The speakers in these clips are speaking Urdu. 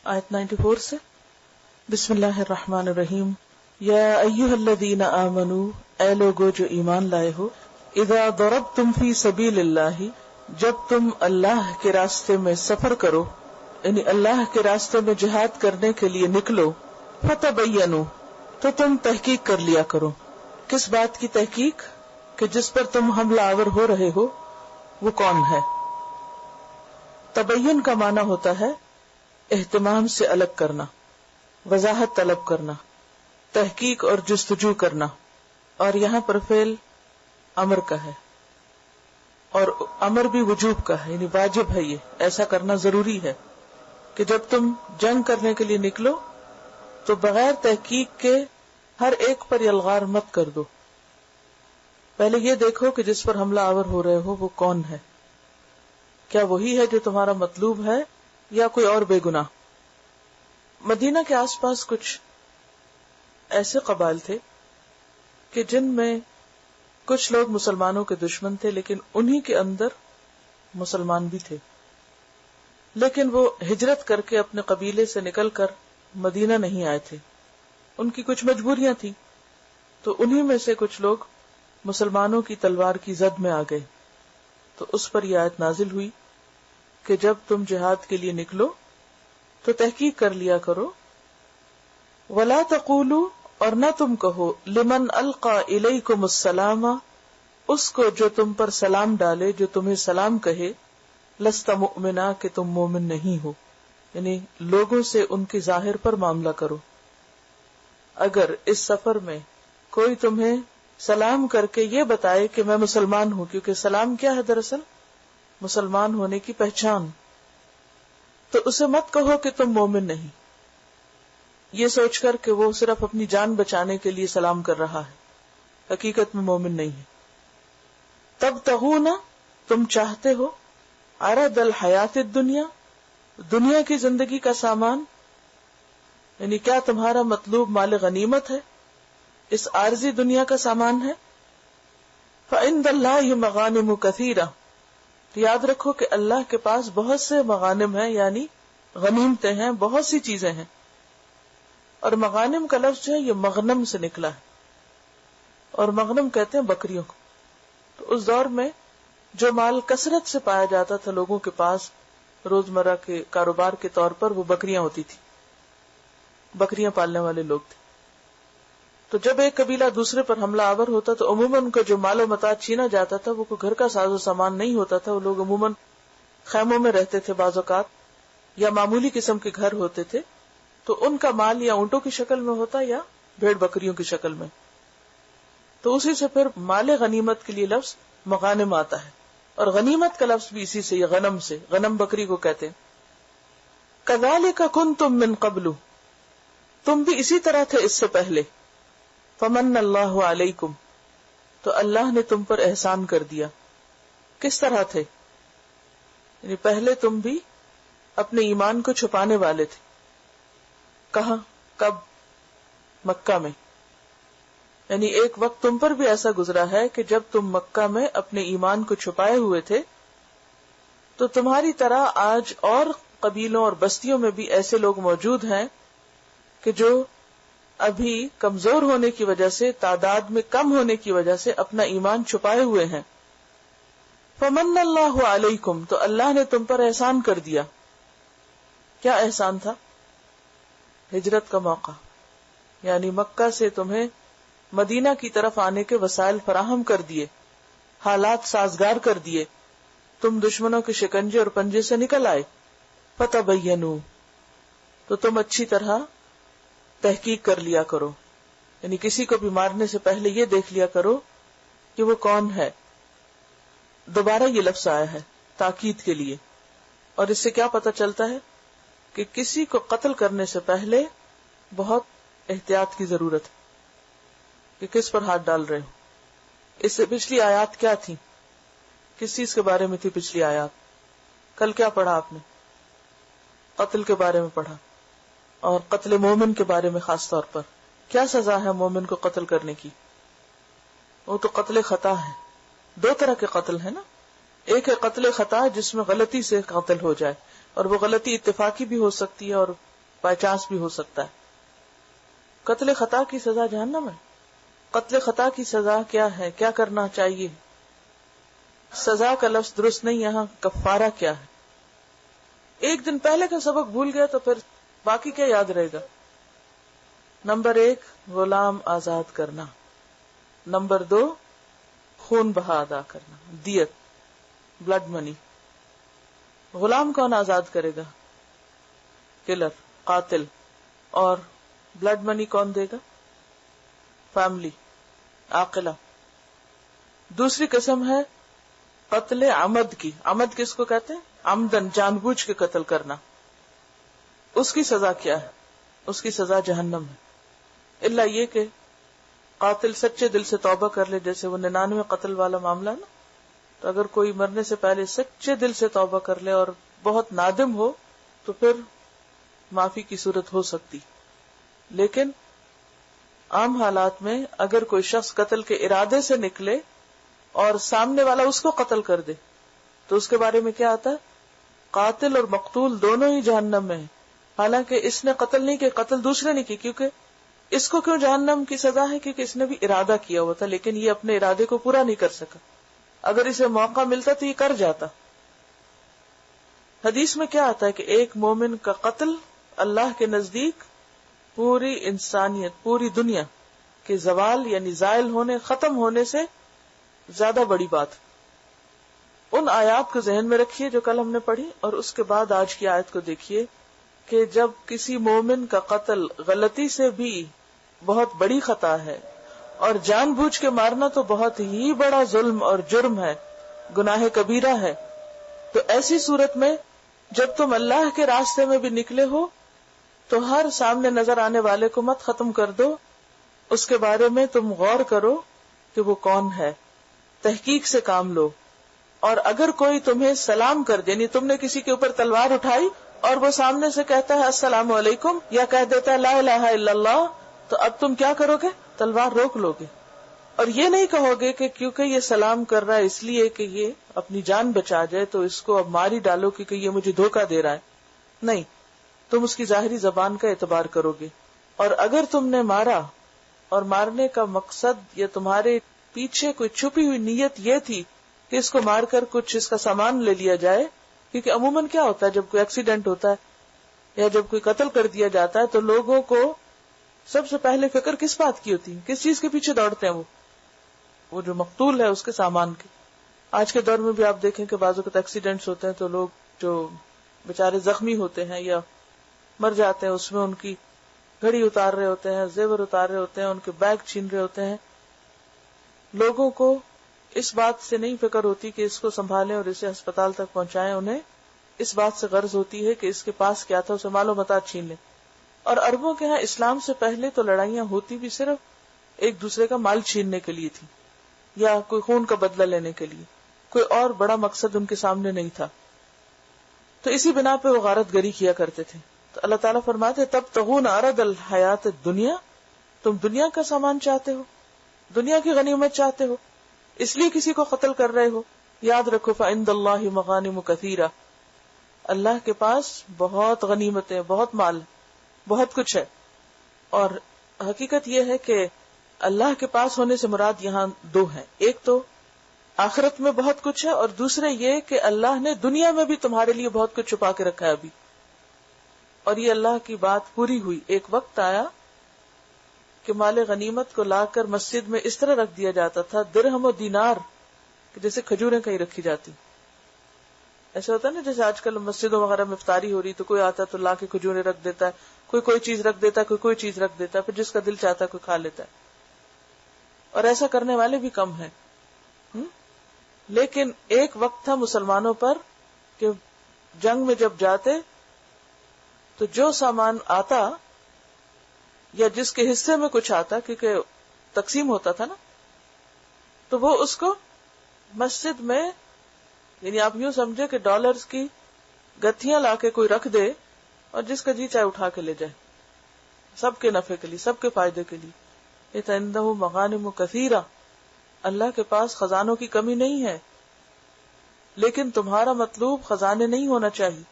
آیت 94 سے. بسم اللہ الرحمن الرحیم. یا ایھا الذین آمنوا، اے لوگو جو ایمان لائے ہو، اذا ضربتم فی سبیل اللہ، جب تم اللہ کے راستے میں سفر کرو، یعنی اللہ کے راستے میں جہاد کرنے کے لیے نکلو، فتبینوا، تو تم تحقیق کر لیا کرو. کس بات کی تحقیق؟ کہ جس پر تم حملہ آور ہو رہے ہو وہ کون ہے. تبین کا معنی ہوتا ہے اہتمام سے الگ کرنا، وضاحت طلب کرنا، تحقیق اور جستجو کرنا. اور یہاں پر فعل امر کا ہے، اور امر بھی وجوب کا ہے، یعنی واجب ہے، یہ ایسا کرنا ضروری ہے کہ جب تم جنگ کرنے کے لیے نکلو تو بغیر تحقیق کے ہر ایک پر یلغار مت کر دو. پہلے یہ دیکھو کہ جس پر حملہ آور ہو رہے ہو وہ کون ہے، کیا وہی ہے جو تمہارا مطلوب ہے یا کوئی اور بے گناہ. مدینہ کے آس پاس کچھ ایسے قبائل تھے کہ جن میں کچھ لوگ مسلمانوں کے دشمن تھے، لیکن انہی کے اندر مسلمان بھی تھے. لیکن وہ ہجرت کر کے اپنے قبیلے سے نکل کر مدینہ نہیں آئے تھے، ان کی کچھ مجبوریاں تھیں. تو انہی میں سے کچھ لوگ مسلمانوں کی تلوار کی زد میں آ گئے. تو اس پر یہ آیت نازل ہوئی کہ جب تم جہاد کے لیے نکلو تو تحقیق کر لیا کرو. وَلَا تَقُولُوا، اور نہ تم کہو، لمن القى الیکم السلام، اس کو جو تم پر سلام ڈالے، جو تمہیں سلام کہے، لست مؤمنا، کہ تم مومن نہیں ہو. یعنی لوگوں سے ان کے ظاہر پر معاملہ کرو. اگر اس سفر میں کوئی تمہیں سلام کر کے یہ بتائے کہ میں مسلمان ہوں، کیونکہ سلام کیا ہے دراصل؟ مسلمان ہونے کی پہچان، تو اسے مت کہو کہ تم مومن نہیں، یہ سوچ کر کہ وہ صرف اپنی جان بچانے کے لیے سلام کر رہا ہے، حقیقت میں مومن نہیں ہے. تبتغون، تم چاہتے ہو، عرض الحیات الدنیا، دنیا کی زندگی کا سامان، یعنی کیا تمہارا مطلوب مال غنیمت ہے، اس عارضی دنیا کا سامان ہے. فعند اللہ مغانم کثیرہ، یاد رکھو کہ اللہ کے پاس بہت سے مغانم ہیں، یعنی غنیمتیں ہیں، بہت سی چیزیں ہیں. اور مغانم کا لفظ جو ہے یہ مغنم سے نکلا ہے، اور مغنم کہتے ہیں بکریوں کو. تو اس دور میں جو مال کثرت سے پایا جاتا تھا لوگوں کے پاس روزمرہ کے کاروبار کے طور پر، وہ بکریاں ہوتی تھی، بکریاں پالنے والے لوگ تھے. تو جب ایک قبیلہ دوسرے پر حملہ آور ہوتا تو عموماً ان کا جو مال و متاع چھینا جاتا تھا وہ کوئی گھر کا ساز و سامان نہیں ہوتا تھا. وہ لوگ عموماً خیموں میں رہتے تھے بعض اوقات، یا معمولی قسم کے گھر ہوتے تھے. تو ان کا مال یا اونٹوں کی شکل میں ہوتا یا بھیڑ بکریوں کی شکل میں. تو اسی سے پھر مال غنیمت کے لیے لفظ مغانم آتا ہے، اور غنیمت کا لفظ بھی اسی سے، یہ غنم سے، غنم بکری کو کہتے ہیں. کذالک کنتم من قبل، تم بھی اسی طرح تھے اس سے پہلے. فمن اللہ علیکم، تو اللہ نے تم پر احسان کر دیا. کس طرح تھے؟ یعنی پہلے تم بھی اپنے ایمان کو چھپانے والے تھے. کہاں؟ کب؟ مکہ میں. یعنی ایک وقت تم پر بھی ایسا گزرا ہے کہ جب تم مکہ میں اپنے ایمان کو چھپائے ہوئے تھے، تو تمہاری طرح آج اور قبیلوں اور بستیوں میں بھی ایسے لوگ موجود ہیں کہ جو ابھی کمزور ہونے کی وجہ سے، تعداد میں کم ہونے کی وجہ سے اپنا ایمان چھپائے ہوئے ہیں. فمن اللہ علیکم، تو اللہ نے تم پر احسان کر دیا. کیا احسان تھا؟ ہجرت کا موقع، یعنی مکہ سے تمہیں مدینہ کی طرف آنے کے وسائل فراہم کر دیے، حالات سازگار کر دیے، تم دشمنوں کے شکنجے اور پنجے سے نکل آئے. فتبینوا، تو تم اچھی طرح تحقیق کر لیا کرو، یعنی کسی کو بھی مارنے سے پہلے یہ دیکھ لیا کرو کہ وہ کون ہے. دوبارہ یہ لفظ آیا ہے تاکید کے لیے، اور اس سے کیا پتہ چلتا ہے کہ کسی کو قتل کرنے سے پہلے بہت احتیاط کی ضرورت ہے کہ کس پر ہاتھ ڈال رہے ہو. اس سے پچھلی آیات کیا تھی؟ کس چیز کے بارے میں تھی پچھلی آیات؟ کل کیا پڑھا آپ نے؟ قتل کے بارے میں پڑھا، اور قتل مومن کے بارے میں خاص طور پر. کیا سزا ہے مومن کو قتل کرنے کی؟ وہ تو قتل خطا ہے. دو طرح کے قتل ہے نا، ایک ہے قتل خطا جس میں غلطی سے قتل ہو جائے، اور وہ غلطی اتفاقی بھی ہو سکتی ہے اور بائی چانس بھی ہو سکتا ہے. قتل خطا کی سزا جہنم ہے. قتل خطا کی سزا کیا ہے, کیا کرنا چاہیے؟ سزا کا لفظ درست نہیں, یہاں کفارہ کیا ہے. ایک دن پہلے کا سبق بھول گیا تو پھر باقی کیا یاد رہے گا؟ نمبر 1 غلام آزاد کرنا. نمبر 2 خون بہا ادا کرنا, دیت, بلڈ منی. غلام کون آزاد کرے گا؟ کلر, قاتل. اور بلڈ منی کون دے گا؟ فیملی, عاقلہ. دوسری قسم ہے قتل عمد کی. عمد کس کو کہتے ہیں؟ عمدن, جان بوجھ کے قتل کرنا. اس کی سزا کیا ہے؟ اس کی سزا جہنم ہے, الا یہ کہ قاتل سچے دل سے توبہ کر لے, جیسے وہ 99 قتل والا معاملہ نا. تو اگر کوئی مرنے سے پہلے سچے دل سے توبہ کر لے اور بہت نادم ہو تو پھر معافی کی صورت ہو سکتی. لیکن عام حالات میں اگر کوئی شخص قتل کے ارادے سے نکلے اور سامنے والا اس کو قتل کر دے تو اس کے بارے میں کیا آتا ہے؟ قاتل اور مقتول دونوں ہی جہنم میں ہیں. حالانکہ اس نے قتل نہیں کیا, قتل دوسرے نے کی. کیونکہ اس کو کیوں جہنم کی سزا ہے؟ کیونکہ اس نے بھی ارادہ کیا ہوا تھا, لیکن یہ اپنے ارادے کو پورا نہیں کر سکا. اگر اسے موقع ملتا تو یہ کر جاتا. حدیث میں کیا آتا ہے کہ ایک مومن کا قتل اللہ کے نزدیک پوری انسانیت, پوری دنیا کے زوال یعنی زائل ہونے, ختم ہونے سے زیادہ بڑی بات. ان آیات کو ذہن میں رکھیے جو کل ہم نے پڑھی, اور اس کے بعد آج کی آیت کو دیکھیے کہ جب کسی مومن کا قتل غلطی سے بھی بہت بڑی خطا ہے اور جان بوجھ کے مارنا تو بہت ہی بڑا ظلم اور جرم ہے, گناہ کبیرہ ہے. تو ایسی صورت میں جب تم اللہ کے راستے میں بھی نکلے ہو تو ہر سامنے نظر آنے والے کو مت ختم کر دو, اس کے بارے میں تم غور کرو کہ وہ کون ہے, تحقیق سے کام لو. اور اگر کوئی تمہیں سلام کر دے, یعنی تم نے کسی کے اوپر تلوار اٹھائی اور وہ سامنے سے کہتا ہے السلام علیکم یا کہہ دیتا ہے لا الہ الا اللہ, تو اب تم کیا کرو گے؟ تلوار روک لو گے. اور یہ نہیں کہو گے کہ کیونکہ یہ سلام کر رہا ہے اس لیے کہ یہ اپنی جان بچا جائے تو اس کو اب مار ہی ڈالو کیونکہ یہ مجھے دھوکہ دے رہا ہے. نہیں, تم اس کی ظاہری زبان کا اعتبار کرو گے. اور اگر تم نے مارا اور مارنے کا مقصد یا تمہارے پیچھے کوئی چھپی ہوئی نیت یہ تھی کہ اس کو مار کر کچھ اس کا سامان لے لیا جائے, کیونکہ عموماً کیا ہوتا ہے جب کوئی ایکسیڈنٹ ہوتا ہے یا جب کوئی قتل کر دیا جاتا ہے تو لوگوں کو سب سے پہلے فکر کس بات کی ہوتی ہے, کس چیز کے پیچھے دوڑتے ہیں؟ وہ جو مقتول ہے اس کے سامان کے. آج کے دور میں بھی آپ دیکھیں کہ بعض اوقات ایکسیڈنٹس ہوتے ہیں تو لوگ جو بےچارے زخمی ہوتے ہیں یا مر جاتے ہیں اس میں ان کی گھڑی اتار رہے ہوتے ہیں, زیور اتار رہے ہوتے ہیں, ان کے بیگ چھین رہے ہوتے ہیں. لوگوں کو اس بات سے نہیں فکر ہوتی کہ اس کو سنبھالیں اور اسے ہسپتال تک پہنچائیں, انہیں اس بات سے غرض ہوتی ہے کہ اس کے پاس کیا تھا اسے مال و متاع چھین لیں. اور عربوں کے ہاں اسلام سے پہلے تو لڑائیاں ہوتی بھی صرف ایک دوسرے کا مال چھیننے کے لیے تھی یا کوئی خون کا بدلہ لینے کے لیے, کوئی اور بڑا مقصد ان کے سامنے نہیں تھا. تو اسی بنا پہ وہ غارت گری کیا کرتے تھے. تو اللہ تعالیٰ فرماتے تب تغون عرض الحیات الدنیا, تم دنیا کا سامان چاہتے ہو, دنیا کی غنیمت چاہتے ہو, اس لیے کسی کو قتل کر رہے ہو. یاد رکھو فعند اللہ مغانم کثیرہ, اللہ کے پاس بہت غنیمتیں, بہت مال, بہت کچھ ہے. اور حقیقت یہ ہے کہ اللہ کے پاس ہونے سے مراد یہاں دو ہیں, ایک تو آخرت میں بہت کچھ ہے اور دوسرے یہ کہ اللہ نے دنیا میں بھی تمہارے لیے بہت کچھ چھپا کے رکھا ہے ابھی. اور یہ اللہ کی بات پوری ہوئی. ایک وقت آیا کہ مال غنیمت کو لا کر مسجد میں اس طرح رکھ دیا جاتا تھا درہم و دینار, جیسے کھجوریں کہیں رکھی جاتی. ایسا ہوتا ہے نا جیسے آج کل مسجدوں وغیرہ میں افطاری ہو رہی تو کوئی آتا ہے تو لا کے کھجوریں رکھ دیتا ہے, کوئی چیز رکھ دیتا ہے, کوئی چیز رکھ دیتا ہے, پھر جس کا دل چاہتا ہے کوئی کھا لیتا ہے. اور ایسا کرنے والے بھی کم ہیں. لیکن ایک وقت تھا مسلمانوں پر کہ جنگ میں جب جاتے تو جو سامان آتا یا جس کے حصے میں کچھ آتا, کیونکہ تقسیم ہوتا تھا نا, تو وہ اس کو مسجد میں, یعنی آپ یوں سمجھے کہ ڈالرز کی گتھیاں لا کے کوئی رکھ دے اور جس کا جی چاہے اٹھا کے لے جائے, سب کے نفع کے لیے, سب کے فائدے کے لیے. عنده مغانم کثیرہ, اللہ کے پاس خزانوں کی کمی نہیں ہے, لیکن تمہارا مطلوب خزانے نہیں ہونا چاہیے.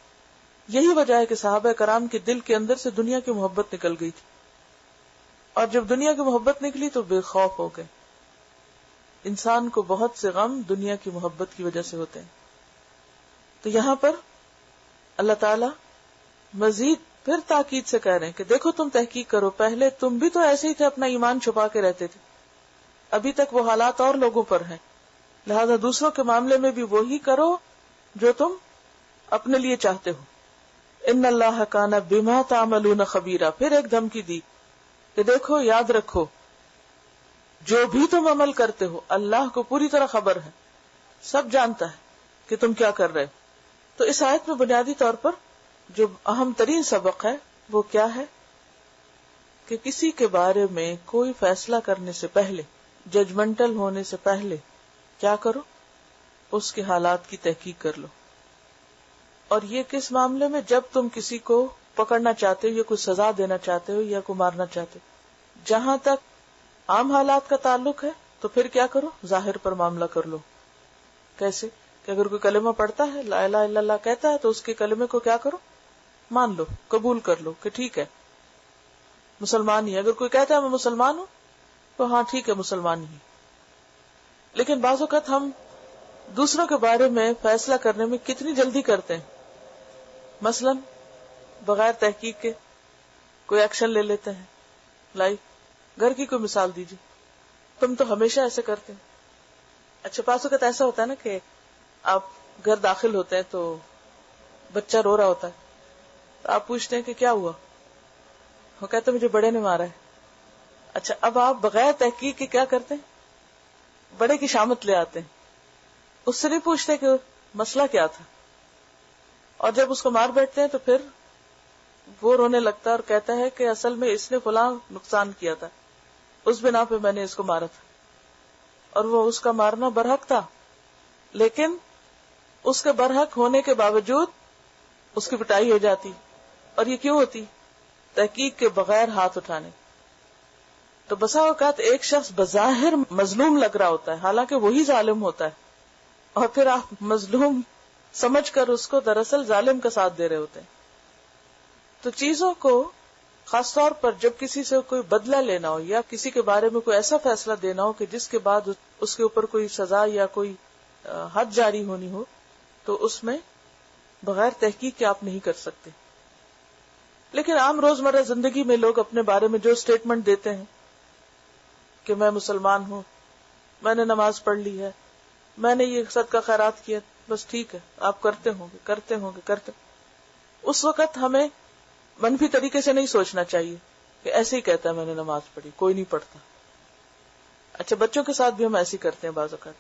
یہی وجہ ہے کہ صحابہ کرام کے دل کے اندر سے دنیا کی محبت نکل گئی تھی، اور جب دنیا کی محبت نکلی تو بے خوف ہو گئے. انسان کو بہت سے غم دنیا کی محبت کی وجہ سے ہوتے ہیں. تو یہاں پر اللہ تعالی مزید پھر تاکید سے کہہ رہے ہیں کہ دیکھو تم تحقیق کرو، پہلے تم بھی تو ایسے ہی تھے، اپنا ایمان چھپا کے رہتے تھے، ابھی تک وہ حالات اور لوگوں پر ہیں، لہذا دوسروں کے معاملے میں بھی وہی کرو جو تم اپنے لیے چاہتے ہو. ان اللہ کان بما تعملون خبیرا. پھر ایک دھمکی دی کہ دیکھو، یاد رکھو، جو بھی تم عمل کرتے ہو اللہ کو پوری طرح خبر ہے، سب جانتا ہے کہ تم کیا کر رہے ہو. تو اس آیت میں بنیادی طور پر جو اہم ترین سبق ہے وہ کیا ہے کہ کسی کے بارے میں کوئی فیصلہ کرنے سے پہلے، ججمنٹل ہونے سے پہلے کیا کرو، اس کے حالات کی تحقیق کر لو. اور یہ کس معاملے میں؟ جب تم کسی کو پکڑنا چاہتے ہو یا کوئی سزا دینا چاہتے ہو یا کوئی مارنا چاہتے ہو. جہاں تک عام حالات کا تعلق ہے تو پھر کیا کرو، ظاہر پر معاملہ کر لو. کیسے؟ کہ اگر کوئی کلمہ پڑھتا ہے، لا الہ الا اللہ کہتا ہے، تو اس کے کلمے کو کیا کرو، مان لو، قبول کر لو کہ ٹھیک ہے مسلمان ہی. اگر کوئی کہتا ہے میں مسلمان ہوں تو ہاں ٹھیک ہے مسلمان ہی. لیکن بعض اوقات ہم دوسروں کے بارے میں فیصلہ کرنے میں کتنی جلدی کرتے ہیں. مثلا بغیر تحقیق کے کوئی ایکشن لے لیتے ہیں. لائک گھر کی کوئی مثال دیجیے. تم تو ہمیشہ ایسے کرتے ہیں. اچھا بعض اوقات ایسا ہوتا ہے نا کہ آپ گھر داخل ہوتے ہیں تو بچہ رو رہا ہوتا ہے، تو آپ پوچھتے ہیں کہ کیا ہوا، وہ کہتے ہیں مجھے بڑے نے مارا ہے. اچھا اب آپ بغیر تحقیق کے کیا کرتے ہیں، بڑے کی شامت لے آتے ہیں. اس سے نہیں پوچھتے کہ مسئلہ کیا تھا. اور جب اس کو مار بیٹھتے ہیں تو پھر وہ رونے لگتا ہے اور کہتا ہے کہ اصل میں اس نے فلاں نقصان کیا تھا، اس بنا پہ میں نے اس کو مارا تھا. اور وہ اس کا مارنا برحق تھا، لیکن اس کے برحق ہونے کے باوجود اس کی پٹائی ہو جاتی. اور یہ کیوں ہوتی؟ تحقیق کے بغیر ہاتھ اٹھانے. تو بسا اوقات ایک شخص بظاہر مظلوم لگ رہا ہوتا ہے، حالانکہ وہی ظالم ہوتا ہے، اور پھر آپ مظلوم سمجھ کر اس کو دراصل ظالم کا ساتھ دے رہے ہوتے ہیں. تو چیزوں کو خاص طور پر جب کسی سے کوئی بدلہ لینا ہو یا کسی کے بارے میں کوئی ایسا فیصلہ دینا ہو کہ جس کے بعد اس کے اوپر کوئی سزا یا کوئی حد جاری ہونی ہو، تو اس میں بغیر تحقیق کے آپ نہیں کر سکتے. لیکن عام روزمرہ زندگی میں لوگ اپنے بارے میں جو اسٹیٹمنٹ دیتے ہیں کہ میں مسلمان ہوں، میں نے نماز پڑھ لی ہے، میں نے یہ صدقہ خیرات کیا، بس ٹھیک ہے آپ کرتے ہوں گے. اس وقت ہمیں منفی طریقے سے نہیں سوچنا چاہیے کہ ایسے ہی کہتا ہے میں نے نماز پڑھی، کوئی نہیں پڑھتا. اچھا بچوں کے ساتھ بھی ہم ایسے کرتے ہیں بعض اوقات.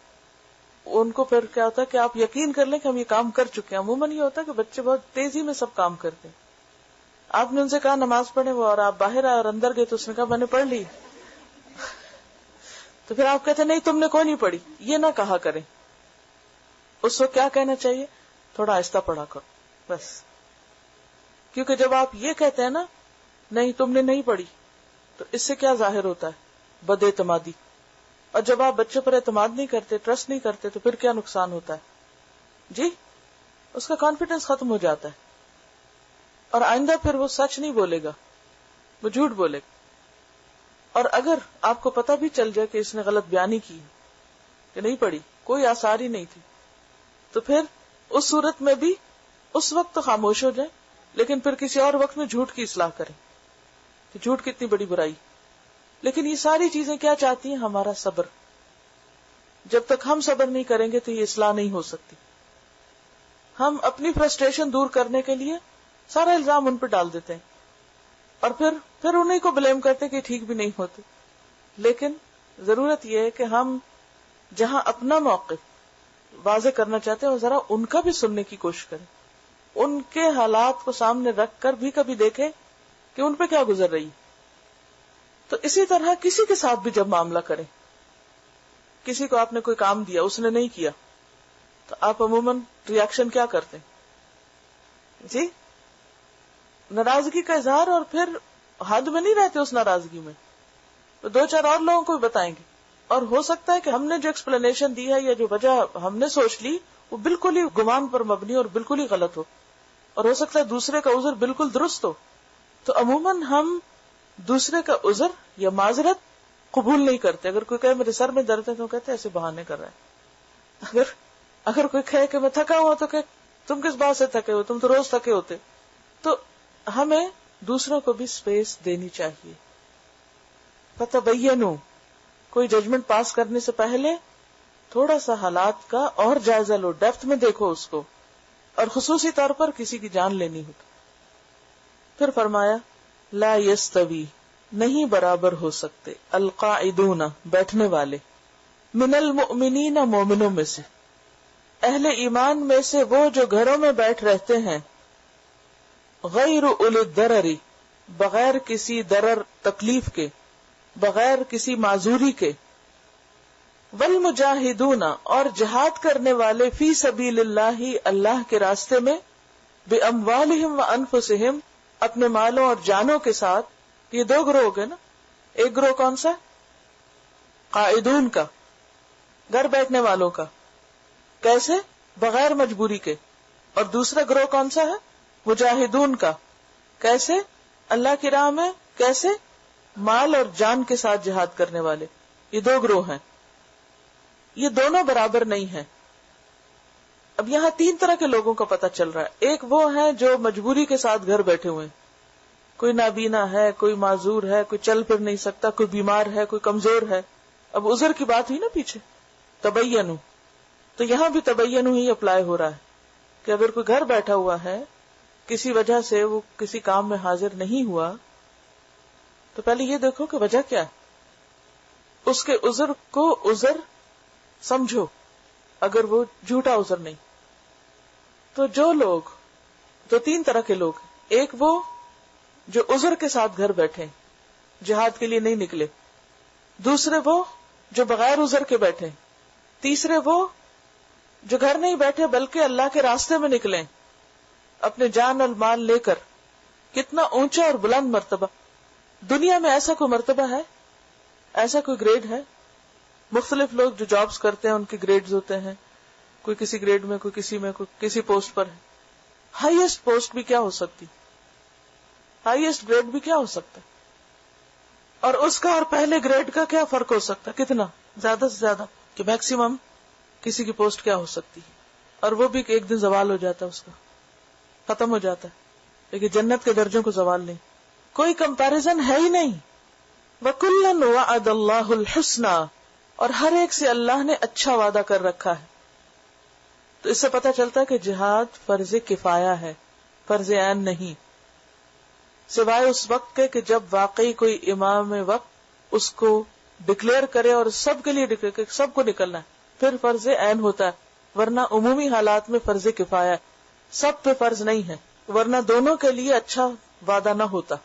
ان کو پھر کیا ہوتا ہے کہ آپ یقین کر لیں کہ ہم یہ کام کر چکے ہیں. عموماً یہ ہوتا ہے کہ بچے بہت تیزی میں سب کام کرتے ہیں. آپ نے ان سے کہا نماز پڑھیں، وہ اور آپ باہر آئے اور اندر گئے تو اس نے کہا میں نے پڑھ لی. تو پھر آپ کہتے ہیں نہیں تم نے کوئی نہیں پڑھی. یہ نہ کہا کریں. اس وقت کیا کہنا چاہیے، تھوڑا آہستہ پڑھا کرو بس. کیونکہ جب آپ یہ کہتے ہیں نا نہیں تم نے نہیں پڑھی، تو اس سے کیا ظاہر ہوتا ہے، بد اعتمادی. اور جب آپ بچوں پر اعتماد نہیں کرتے، ٹرسٹ نہیں کرتے، تو پھر کیا نقصان ہوتا ہے جی، اس کا کانفیڈنس ختم ہو جاتا ہے، اور آئندہ پھر وہ سچ نہیں بولے گا، وہ جھوٹ بولے گا. اور اگر آپ کو پتہ بھی چل جائے کہ اس نے غلط بیانی کی، کہ نہیں پڑھی، کوئی آثار ہی نہیں تھی، تو پھر اس صورت میں بھی اس وقت تو خاموش ہو جائیں، لیکن پھر کسی اور وقت میں جھوٹ کی اصلاح کریں کہ جھوٹ کتنی بڑی برائی. لیکن یہ ساری چیزیں کیا چاہتی ہیں، ہمارا صبر. جب تک ہم صبر نہیں کریں گے تو یہ اصلاح نہیں ہو سکتی. ہم اپنی فرسٹریشن دور کرنے کے لیے سارا الزام ان پہ ڈال دیتے ہیں، اور پھر انہیں کو بلیم کرتے کہ ٹھیک بھی نہیں ہوتے. لیکن ضرورت یہ ہے کہ ہم جہاں اپنا موقف واضح کرنا چاہتے ہیں ذرا ان کا بھی سننے کی کوشش کریں، ان کے حالات کو سامنے رکھ کر بھی کبھی دیکھیں کہ ان پہ کیا گزر رہی. تو اسی طرح کسی کے ساتھ بھی جب معاملہ کریں، کسی کو آپ نے کوئی کام دیا اس نے نہیں کیا، تو آپ عموماً ریاکشن کیا کرتے ہیں جی، ناراضگی کا اظہار، اور پھر حد میں نہیں رہتے اس ناراضگی میں، تو دو چار اور لوگوں کو بھی بتائیں گے. اور ہو سکتا ہے کہ ہم نے جو ایکسپلینیشن دی ہے یا جو وجہ ہم نے سوچ لی وہ بالکل ہی گمان پر مبنی اور بالکل ہی غلط ہو. اور ہو سکتا ہے دوسرے کا عذر بالکل درست ہو. تو عموماً ہم دوسرے کا عذر یا معذرت قبول نہیں کرتے. اگر کوئی کہے میرے سر میں درد ہے تو کہتے ایسے بہانے کر رہے ہیں. اگر کوئی کہے کہ میں تھکا ہوا تو کہ تم کس بات سے تھکے ہو, تم تو روز تھکے ہوتے. تو ہمیں دوسروں کو بھی سپیس دینی چاہیے. فتبینوا, کوئی ججمنٹ پاس کرنے سے پہلے تھوڑا سا حالات کا اور جائزہ لو, ڈیپتھ میں دیکھو اس کو, اور خصوصی طور پر کسی کی جان لینی ہو. پھر فرمایا لا یستوی, نہیں برابر ہو سکتے, القاعدون, بیٹھنے والے, من المؤمنین, مومنوں میں سے, اہل ایمان میں سے وہ جو گھروں میں بیٹھ رہتے ہیں, غیر اولی الضرر, بغیر کسی ضرر تکلیف کے, بغیر کسی معذوری کے, والمجاہدون, اور جہاد کرنے والے, فی سبیل اللہ, اللہ کے راستے میں, باموالہم وانفسہم, اپنے مالوں اور جانوں کے ساتھ. یہ دو گروہ ہو گئے نا. ایک گروہ کون سا؟ قائدون کا, گھر بیٹھنے والوں کا, کیسے؟ بغیر مجبوری کے. اور دوسرا گروہ کون سا ہے؟ مجاہدون کا, کیسے؟ اللہ کی راہ میں, کیسے؟ مال اور جان کے ساتھ جہاد کرنے والے. یہ دو گروہ ہیں, یہ دونوں برابر نہیں ہیں. اب یہاں تین طرح کے لوگوں کا پتہ چل رہا ہے. ایک وہ ہیں جو مجبوری کے ساتھ گھر بیٹھے ہوئے ہیں, کوئی نابینا ہے, کوئی معذور ہے, کوئی چل پھر نہیں سکتا, کوئی بیمار ہے, کوئی کمزور ہے. اب عذر کی بات ہوئی نا پیچھے, تبینوا, تو یہاں بھی تبینوا ہی اپلائی ہو رہا ہے کہ اگر کوئی گھر بیٹھا ہوا ہے, کسی وجہ سے وہ کسی کام میں حاضر نہیں ہوا, تو پہلے یہ دیکھو کہ وجہ کیا ہے. اس کے عذر کو عذر سمجھو, اگر وہ جھوٹا عذر نہیں. تو جو لوگ, تو تین طرح کے لوگ, ایک وہ جو عذر کے ساتھ گھر بیٹھے, جہاد کے لیے نہیں نکلے. دوسرے وہ جو بغیر عذر کے بیٹھے. تیسرے وہ جو گھر نہیں بیٹھے بلکہ اللہ کے راستے میں نکلے اپنے جان اور مال لے کر. کتنا اونچا اور بلند مرتبہ. دنیا میں ایسا کوئی مرتبہ ہے, ایسا کوئی گریڈ ہے؟ مختلف لوگ جو جابز کرتے ہیں ان کے گریڈز ہوتے ہیں, کوئی کسی گریڈ میں, کوئی کسی میں, کوئی کسی پوسٹ پر ہے. ہائیسٹ پوسٹ بھی کیا ہو سکتی, ہائیسٹ گریڈ بھی کیا ہو سکتا ہے, اور اس کا اور پہلے گریڈ کا کیا فرق ہو سکتا ہے, کتنا زیادہ سے زیادہ, کہ میکسیمم کسی کی پوسٹ کیا ہو سکتی ہے, اور وہ بھی ایک دن زوال ہو جاتا ہے, اس کا ختم ہو جاتا ہے. لیکن جنت کے درجوں کو زوال نہیں, کوئی کمپیرزن ہے ہی نہیں. وَكُلًّا وَعَدَ اللَّهُ الْحُسْنَى, اور ہر ایک سے اللہ نے اچھا وعدہ کر رکھا ہے. تو اس سے پتہ چلتا ہے کہ جہاد فرض کفایہ ہے, فرض عین نہیں, سوائے اس وقت کے کہ جب واقعی کوئی امام وقت اس کو ڈکلیئر کرے اور سب کے لیے ڈکلیئر کرے, سب کو نکلنا ہے, پھر فرض عین ہوتا ہے. ورنہ عمومی حالات میں فرض کفایہ ہے, سب پہ فرض نہیں ہے, ورنہ دونوں کے لیے اچھا وعدہ نہ ہوتا.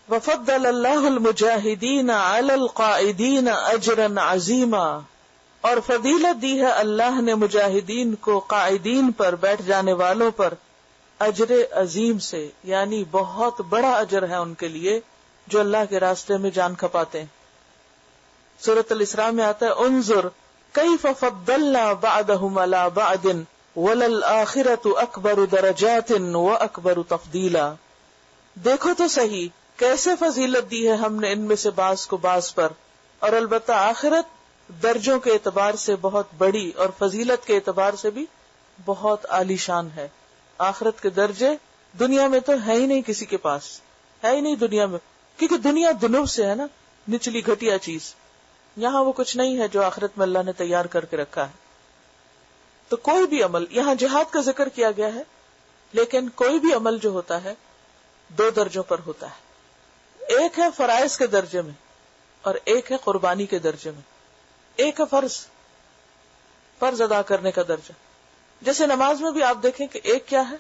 وَفَضَّلَ اللَّهُ الْمُجَاهِدِينَ عَلَى الْقَاعِدِينَ أَجْرًا عَظِيمًا, اور فضیلت دی ہے اللہ نے مجاہدین کو قائدین پر, بیٹھ جانے والوں پر, اجر عظیم سے, یعنی بہت بڑا اجر ہے ان کے لیے جو اللہ کے راستے میں جان کھپاتے ہیں. سورۃ الاسراء میں آتا ہے انظر کیف فضلنا بعضهم على بعض وللآخرة اکبر درجات واکبر تفضیلا. دیکھو تو صحیح کیسے فضیلت دی ہے ہم نے ان میں سے بعض کو بعض پر, اور البتہ آخرت درجوں کے اعتبار سے بہت بڑی اور فضیلت کے اعتبار سے بھی بہت عالی شان ہے. آخرت کے درجے دنیا میں تو ہے ہی نہیں, کسی کے پاس ہے ہی نہیں دنیا میں, کیونکہ دنیا دنوب سے ہے نا, نچلی گھٹیا چیز. یہاں وہ کچھ نہیں ہے جو آخرت میں اللہ نے تیار کر کے رکھا ہے. تو کوئی بھی عمل, یہاں جہاد کا ذکر کیا گیا ہے, لیکن کوئی بھی عمل جو ہوتا ہے دو درجوں پر ہوتا ہے. ایک ہے فرائض کے درجے میں اور ایک ہے قربانی کے درجے میں. ایک ہے فرض ادا کرنے کا درجہ. جیسے نماز میں بھی آپ دیکھیں کہ ایک کیا ہے,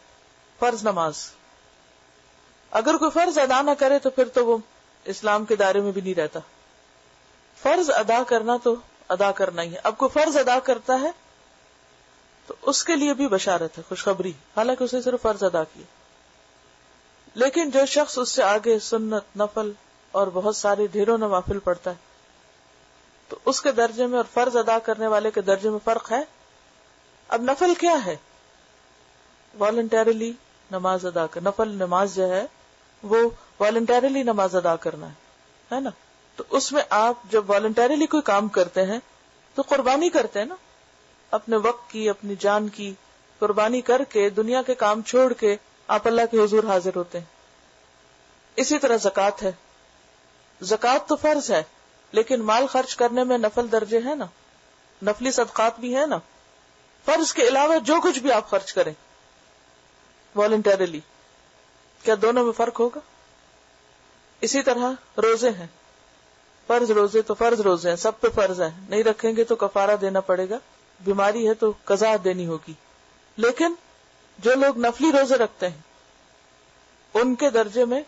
فرض نماز. اگر کوئی فرض ادا نہ کرے تو پھر تو وہ اسلام کے دائرے میں بھی نہیں رہتا. فرض ادا کرنا تو ادا کرنا ہی ہے. اب کوئی فرض ادا کرتا ہے تو اس کے لیے بھی بشارت ہے, خوشخبری, حالانکہ اسے صرف فرض ادا کیا. لیکن جو شخص اس سے آگے سنت, نفل اور بہت سارے ڈھیروں نوافل پڑھتا ہے تو اس کے درجے میں اور فرض ادا کرنے والے کے درجے میں فرق ہے. اب نفل کیا ہے؟ والنٹیرلی نماز ادا کر، نفل نماز جو ہے وہ والنٹیرلی نماز ادا کرنا ہے نا. تو اس میں آپ جب والنٹیرلی کوئی کام کرتے ہیں تو قربانی کرتے ہیں نا، اپنے وقت کی، اپنی جان کی قربانی کر کے دنیا کے کام چھوڑ کے آپ اللہ کے حضور حاضر ہوتے ہیں. اسی طرح زکوٰۃ ہے. زکوٰۃ تو فرض ہے، لیکن مال خرچ کرنے میں نفل درجے ہیں نا، نفلی صدقات بھی ہیں نا. فرض کے علاوہ جو کچھ بھی آپ خرچ کریں والنٹیرلی، کیا دونوں میں فرق ہوگا؟ اسی طرح روزے ہیں، فرض روزے تو فرض روزے ہیں، سب پہ فرض ہیں، نہیں رکھیں گے تو کفارہ دینا پڑے گا، بیماری ہے تو قضا دینی ہوگی. لیکن جو لوگ نفلی روزے رکھتے ہیں ان کے درجے میں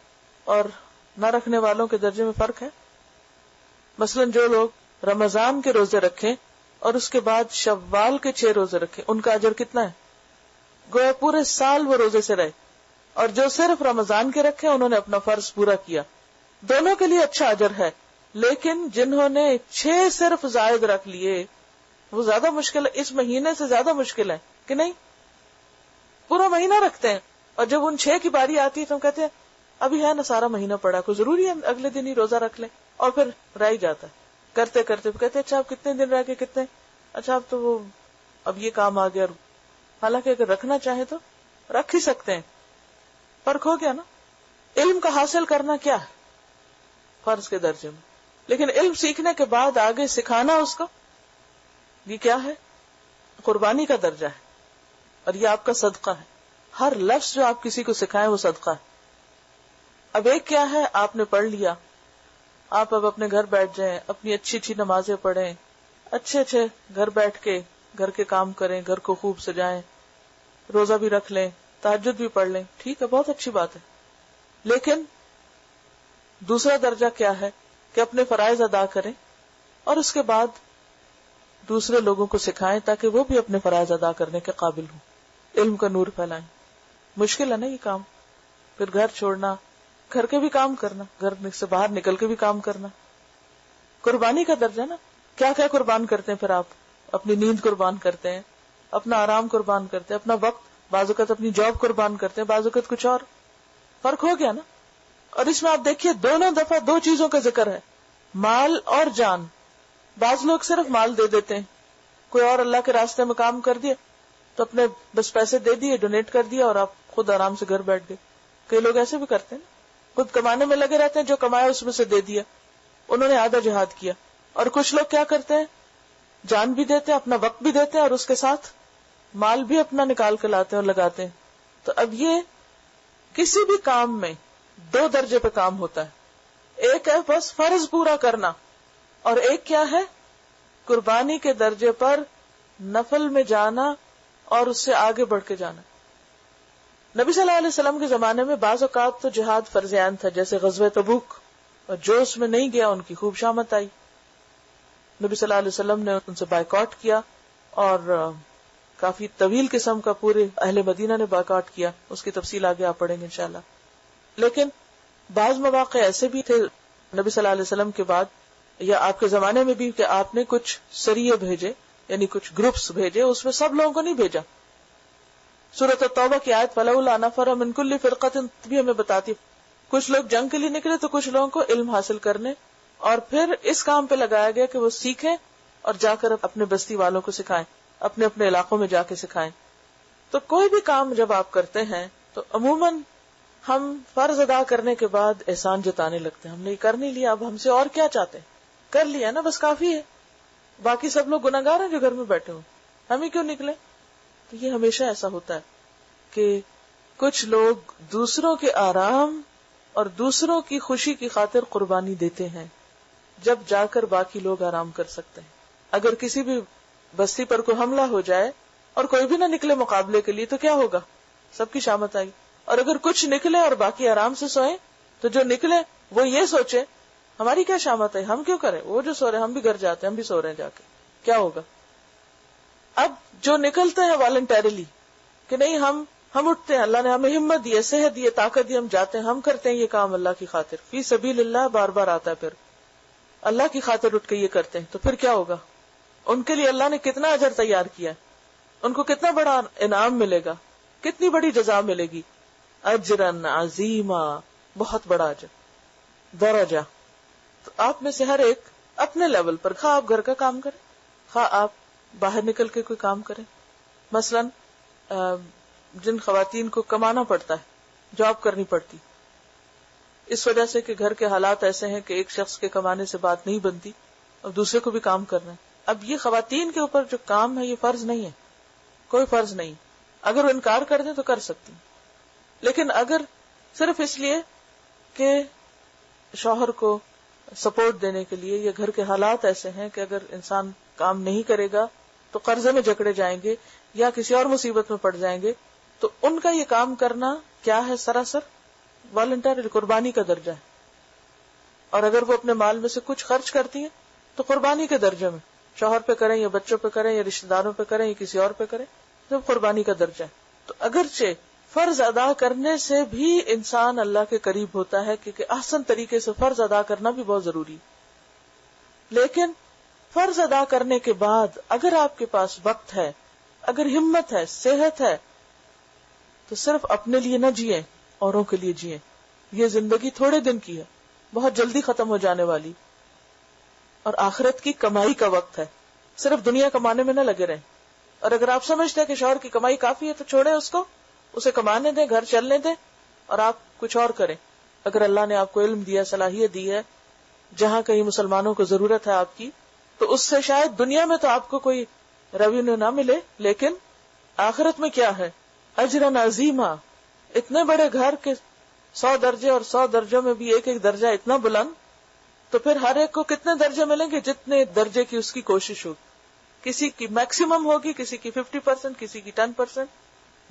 اور نہ رکھنے والوں کے درجے میں فرق ہے. مثلا جو لوگ رمضان کے روزے رکھیں اور اس کے بعد شوال کے 6 روزے رکھیں، ان کا اجر کتنا ہے؟ گویا پورے سال وہ روزے سے رہے. اور جو صرف رمضان کے رکھے انہوں نے اپنا فرض پورا کیا. دونوں کے لیے اچھا اجر ہے، لیکن جنہوں نے 6 صرف زائد رکھ لیے وہ زیادہ مشکل ہے، اس مہینے سے زیادہ مشکل ہے کہ نہیں. پورا مہینہ رکھتے ہیں اور جب ان 6 کی باری آتی ہے تو ہم کہتے ہیں ابھی ہے نا سارا مہینہ پڑا، کوئی ضروری ہے اگلے دن ہی روزہ رکھ لیں، اور پھر رہ ہی جاتا ہے. کرتے کرتے کہتے ہیں اچھا اب کتنے دن رہ کے کتنے، اچھا اب تو وہ اب یہ کام آ گیا. حالانکہ اگر رکھنا چاہے تو رکھ ہی سکتے ہیں. فرق ہو گیا نا. علم کا حاصل کرنا کیا ہے فرض کے درجے میں، لیکن علم سیکھنے کے بعد آگے سکھانا اس کو، یہ کیا ہے؟ قربانی کا درجہ ہے، اور یہ آپ کا صدقہ ہے. ہر لفظ جو آپ کسی کو سکھائیں وہ صدقہ ہے. اب ایک کیا ہے، آپ نے پڑھ لیا، آپ اب اپنے گھر بیٹھ جائیں، اپنی اچھی اچھی نمازیں پڑھیں، اچھے اچھے گھر بیٹھ کے گھر کے کام کریں، گھر کو خوب سجائیں، روزہ بھی رکھ لیں، تہجد بھی پڑھ لیں، ٹھیک ہے، بہت اچھی بات ہے. لیکن دوسرا درجہ کیا ہے کہ اپنے فرائض ادا کریں اور اس کے بعد دوسرے لوگوں کو سکھائیں تاکہ وہ بھی اپنے فرائض ادا کرنے کے قابل ہوں، علم کا نور پھیلائیں. مشکل ہے نا یہ کام. پھر گھر چھوڑنا، گھر کے بھی کام کرنا، گھر سے باہر نکل کے بھی کام کرنا. قربانی کا درجہ نا. کیا کیا قربان کرتے ہیں پھر آپ؟ اپنی نیند قربان کرتے ہیں، اپنا آرام قربان کرتے ہیں، اپنا وقت، بعض اوقات اپنی جاب قربان کرتے ہیں، بعض اوقات کچھ اور. فرق ہو گیا نا. اور اس میں آپ دیکھیے دونوں دفعہ 2 چیزوں کا ذکر ہے، مال اور جان. بعض لوگ صرف مال دے دیتے ہیں، کوئی اور اللہ کے راستے میں کام کر دیا تو اپنے بس پیسے دے دیے، ڈونیٹ کر دیا اور آپ خود آرام سے گھر بیٹھ گئے. کئی لوگ ایسے بھی کرتے ہیں، خود کمانے میں لگے رہتے ہیں، جو کمایا اس میں سے دے دیا، انہوں نے آدھا جہاد کیا. اور کچھ لوگ کیا کرتے ہیں، جان بھی دیتے ہیں، اپنا وقت بھی دیتے ہیں، اور اس کے ساتھ مال بھی اپنا نکال کے لاتے ہیں اور لگاتے ہیں. تو اب یہ کسی بھی کام میں 2 درجے پہ کام ہوتا ہے. ایک ہے بس فرض پورا کرنا، اور ایک کیا ہے، قربانی کے درجے پر نفل میں جانا اور اس سے آگے بڑھ کے جانا. نبی صلی اللہ علیہ وسلم کے زمانے میں بعض اوقات تو جہاد فرض عین تھا، جیسے غزوہ تبوک، اور جو اس میں نہیں گیا ان کی خوب شامت آئی. نبی صلی اللہ علیہ وسلم نے ان سے بائیکاٹ کیا، اور کافی طویل قسم کا پورے اہل مدینہ نے بائیکاٹ کیا. اس کی تفصیل آگے آپ پڑھیں گے انشاءاللہ. لیکن بعض مواقع ایسے بھی تھے نبی صلی اللہ علیہ وسلم کے بعد یا آپ کے زمانے میں بھی کہ آپ نے کچھ سریے بھیجے، یعنی کچھ گروپس بھیجے، اس میں سب لوگوں کو نہیں بھیجا. سورۃ التوبہ کی آیت فَلَوْلَا نَفَرَ مِن كُلِّ فِرْقَةٍ بھی ہمیں بتاتی کچھ لوگ جنگ کے لیے نکلے تو کچھ لوگوں کو علم حاصل کرنے اور پھر اس کام پہ لگایا گیا کہ وہ سیکھیں اور جا کر اپنے بستی والوں کو سکھائیں، اپنے اپنے علاقوں میں جا کے سکھائیں. تو کوئی بھی کام جب آپ کرتے ہیں تو عموماً ہم فرض ادا کرنے کے بعد احسان جتانے لگتے ہیں، ہم نے کر نہیں لیا، اب ہم سے اور کیا چاہتے ہیں، کر لیا نا بس کافی ہے، باقی سب لوگ گناہگار ہیں جو گھر میں بیٹھے ہوں، ہم ہی کیوں نکلے. تو یہ ہمیشہ ایسا ہوتا ہے کہ کچھ لوگ دوسروں کے آرام اور دوسروں کی خوشی کی خاطر قربانی دیتے ہیں، جب جا کر باقی لوگ آرام کر سکتے ہیں. اگر کسی بھی بستی پر کوئی حملہ ہو جائے اور کوئی بھی نہ نکلے مقابلے کے لیے تو کیا ہوگا، سب کی شامت آئی. اور اگر کچھ نکلے اور باقی آرام سے سوئیں تو جو نکلے وہ یہ سوچے ہماری کیا شامت ہے، ہم کیوں کریں، وہ جو سو رہے ہم بھی گھر جاتے ہیں، ہم بھی سو رہے ہیں جا کے، کیا ہوگا. اب جو نکلتے ہیں والنٹیرلی کہ نہیں ہم اٹھتے ہیں، اللہ نے ہمیں ہمت دی ہے، صحت دی ہے، طاقت دی، ہم جاتے ہیں، ہم کرتے ہیں یہ کام اللہ کی خاطر، فی سبیل اللہ بار بار آتا ہے، پھر اللہ کی خاطر اٹھ کے یہ کرتے ہیں، تو پھر کیا ہوگا، ان کے لیے اللہ نے کتنا اجر تیار کیا ہے، ان کو کتنا بڑا انعام ملے گا، کتنی بڑی جزا ملے گی. اجرن عظیما، بہت بڑا اجر، درجہ. تو آپ میں سے ہر ایک اپنے لیول پر، خواہ آپ گھر کا کام کریں، خواہ آپ باہر نکل کے کوئی کام کریں. مثلا جن خواتین کو کمانا پڑتا ہے، جاب کرنی پڑتی، اس وجہ سے کہ گھر کے حالات ایسے ہیں کہ ایک شخص کے کمانے سے بات نہیں بنتی اور دوسرے کو بھی کام کرنا ہے. اب یہ خواتین کے اوپر جو کام ہے یہ فرض نہیں ہے، کوئی فرض نہیں. اگر وہ انکار کر دیں تو کر سکتی، لیکن اگر صرف اس لیے کہ شوہر کو سپورٹ دینے کے لیے یا گھر کے حالات ایسے ہیں کہ اگر انسان کام نہیں کرے گا تو قرضے میں جکڑے جائیں گے یا کسی اور مصیبت میں پڑ جائیں گے، تو ان کا یہ کام کرنا کیا ہے؟ سراسر والنٹری، قربانی کا درجہ ہے. اور اگر وہ اپنے مال میں سے کچھ خرچ کرتی ہیں تو قربانی کے درجے میں، شوہر پہ کریں یا بچوں پہ کریں یا رشتہ داروں پہ کریں یا کسی اور پہ کریں، تو قربانی کا درجہ ہے. تو اگرچہ فرض ادا کرنے سے بھی انسان اللہ کے قریب ہوتا ہے، کیونکہ احسن طریقے سے فرض ادا کرنا بھی بہت ضروری ہے. لیکن فرض ادا کرنے کے بعد اگر آپ کے پاس وقت ہے، اگر ہمت ہے، صحت ہے، تو صرف اپنے لیے نہ جئیں، اوروں کے لیے جئیں. یہ زندگی تھوڑے دن کی ہے، بہت جلدی ختم ہو جانے والی، اور آخرت کی کمائی کا وقت ہے. صرف دنیا کمانے میں نہ لگے رہیں. اور اگر آپ سمجھتے ہیں کہ شوہر کی کمائی کافی ہے تو چھوڑیں اس کو، اسے کمانے دیں، گھر چلنے دیں، اور آپ کچھ اور کریں. اگر اللہ نے آپ کو علم دیا، صلاحیت دی ہے، جہاں کہیں مسلمانوں کو ضرورت ہے آپ کی، تو اس سے شاید دنیا میں تو آپ کو کوئی ریونیو نہ ملے، لیکن آخرت میں کیا ہے؟ اجرن عظیما. اتنے بڑے گھر کے 100 درجے، اور 100 درجوں میں بھی ایک ایک درجہ اتنا بلند، تو پھر ہر ایک کو کتنے درجے ملیں گے؟ جتنے درجے کی اس کی کوشش ہوگی. کسی کی میکسیمم ہوگی، کسی کی 50%، کسی کی 10%.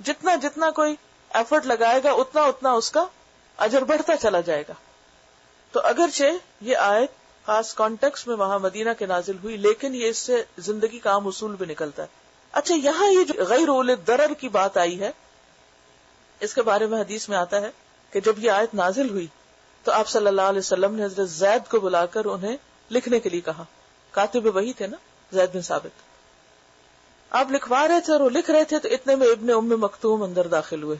جتنا جتنا کوئی ایفرٹ لگائے گا اتنا اتنا اس کا اجر بڑھتا چلا جائے گا. تو اگرچہ یہ آیت خاص کانٹیکس میں وہاں مدینہ کے نازل ہوئی، لیکن یہ اس سے زندگی کا عام اصول بھی نکلتا ہے. اچھا، یہاں یہ جو غیر اولِ الضرر کی بات آئی ہے، اس کے بارے میں حدیث میں آتا ہے کہ جب یہ آیت نازل ہوئی تو آپ صلی اللہ علیہ وسلم نے حضرت زید کو بلا کر انہیں لکھنے کے لیے کہا. کاتب وحی تھے نا زید بن ثابت. آپ لکھوا رہے تھے اور وہ لکھ رہے تھے، تو اتنے میں ابن ام مکتوم اندر داخل ہوئے.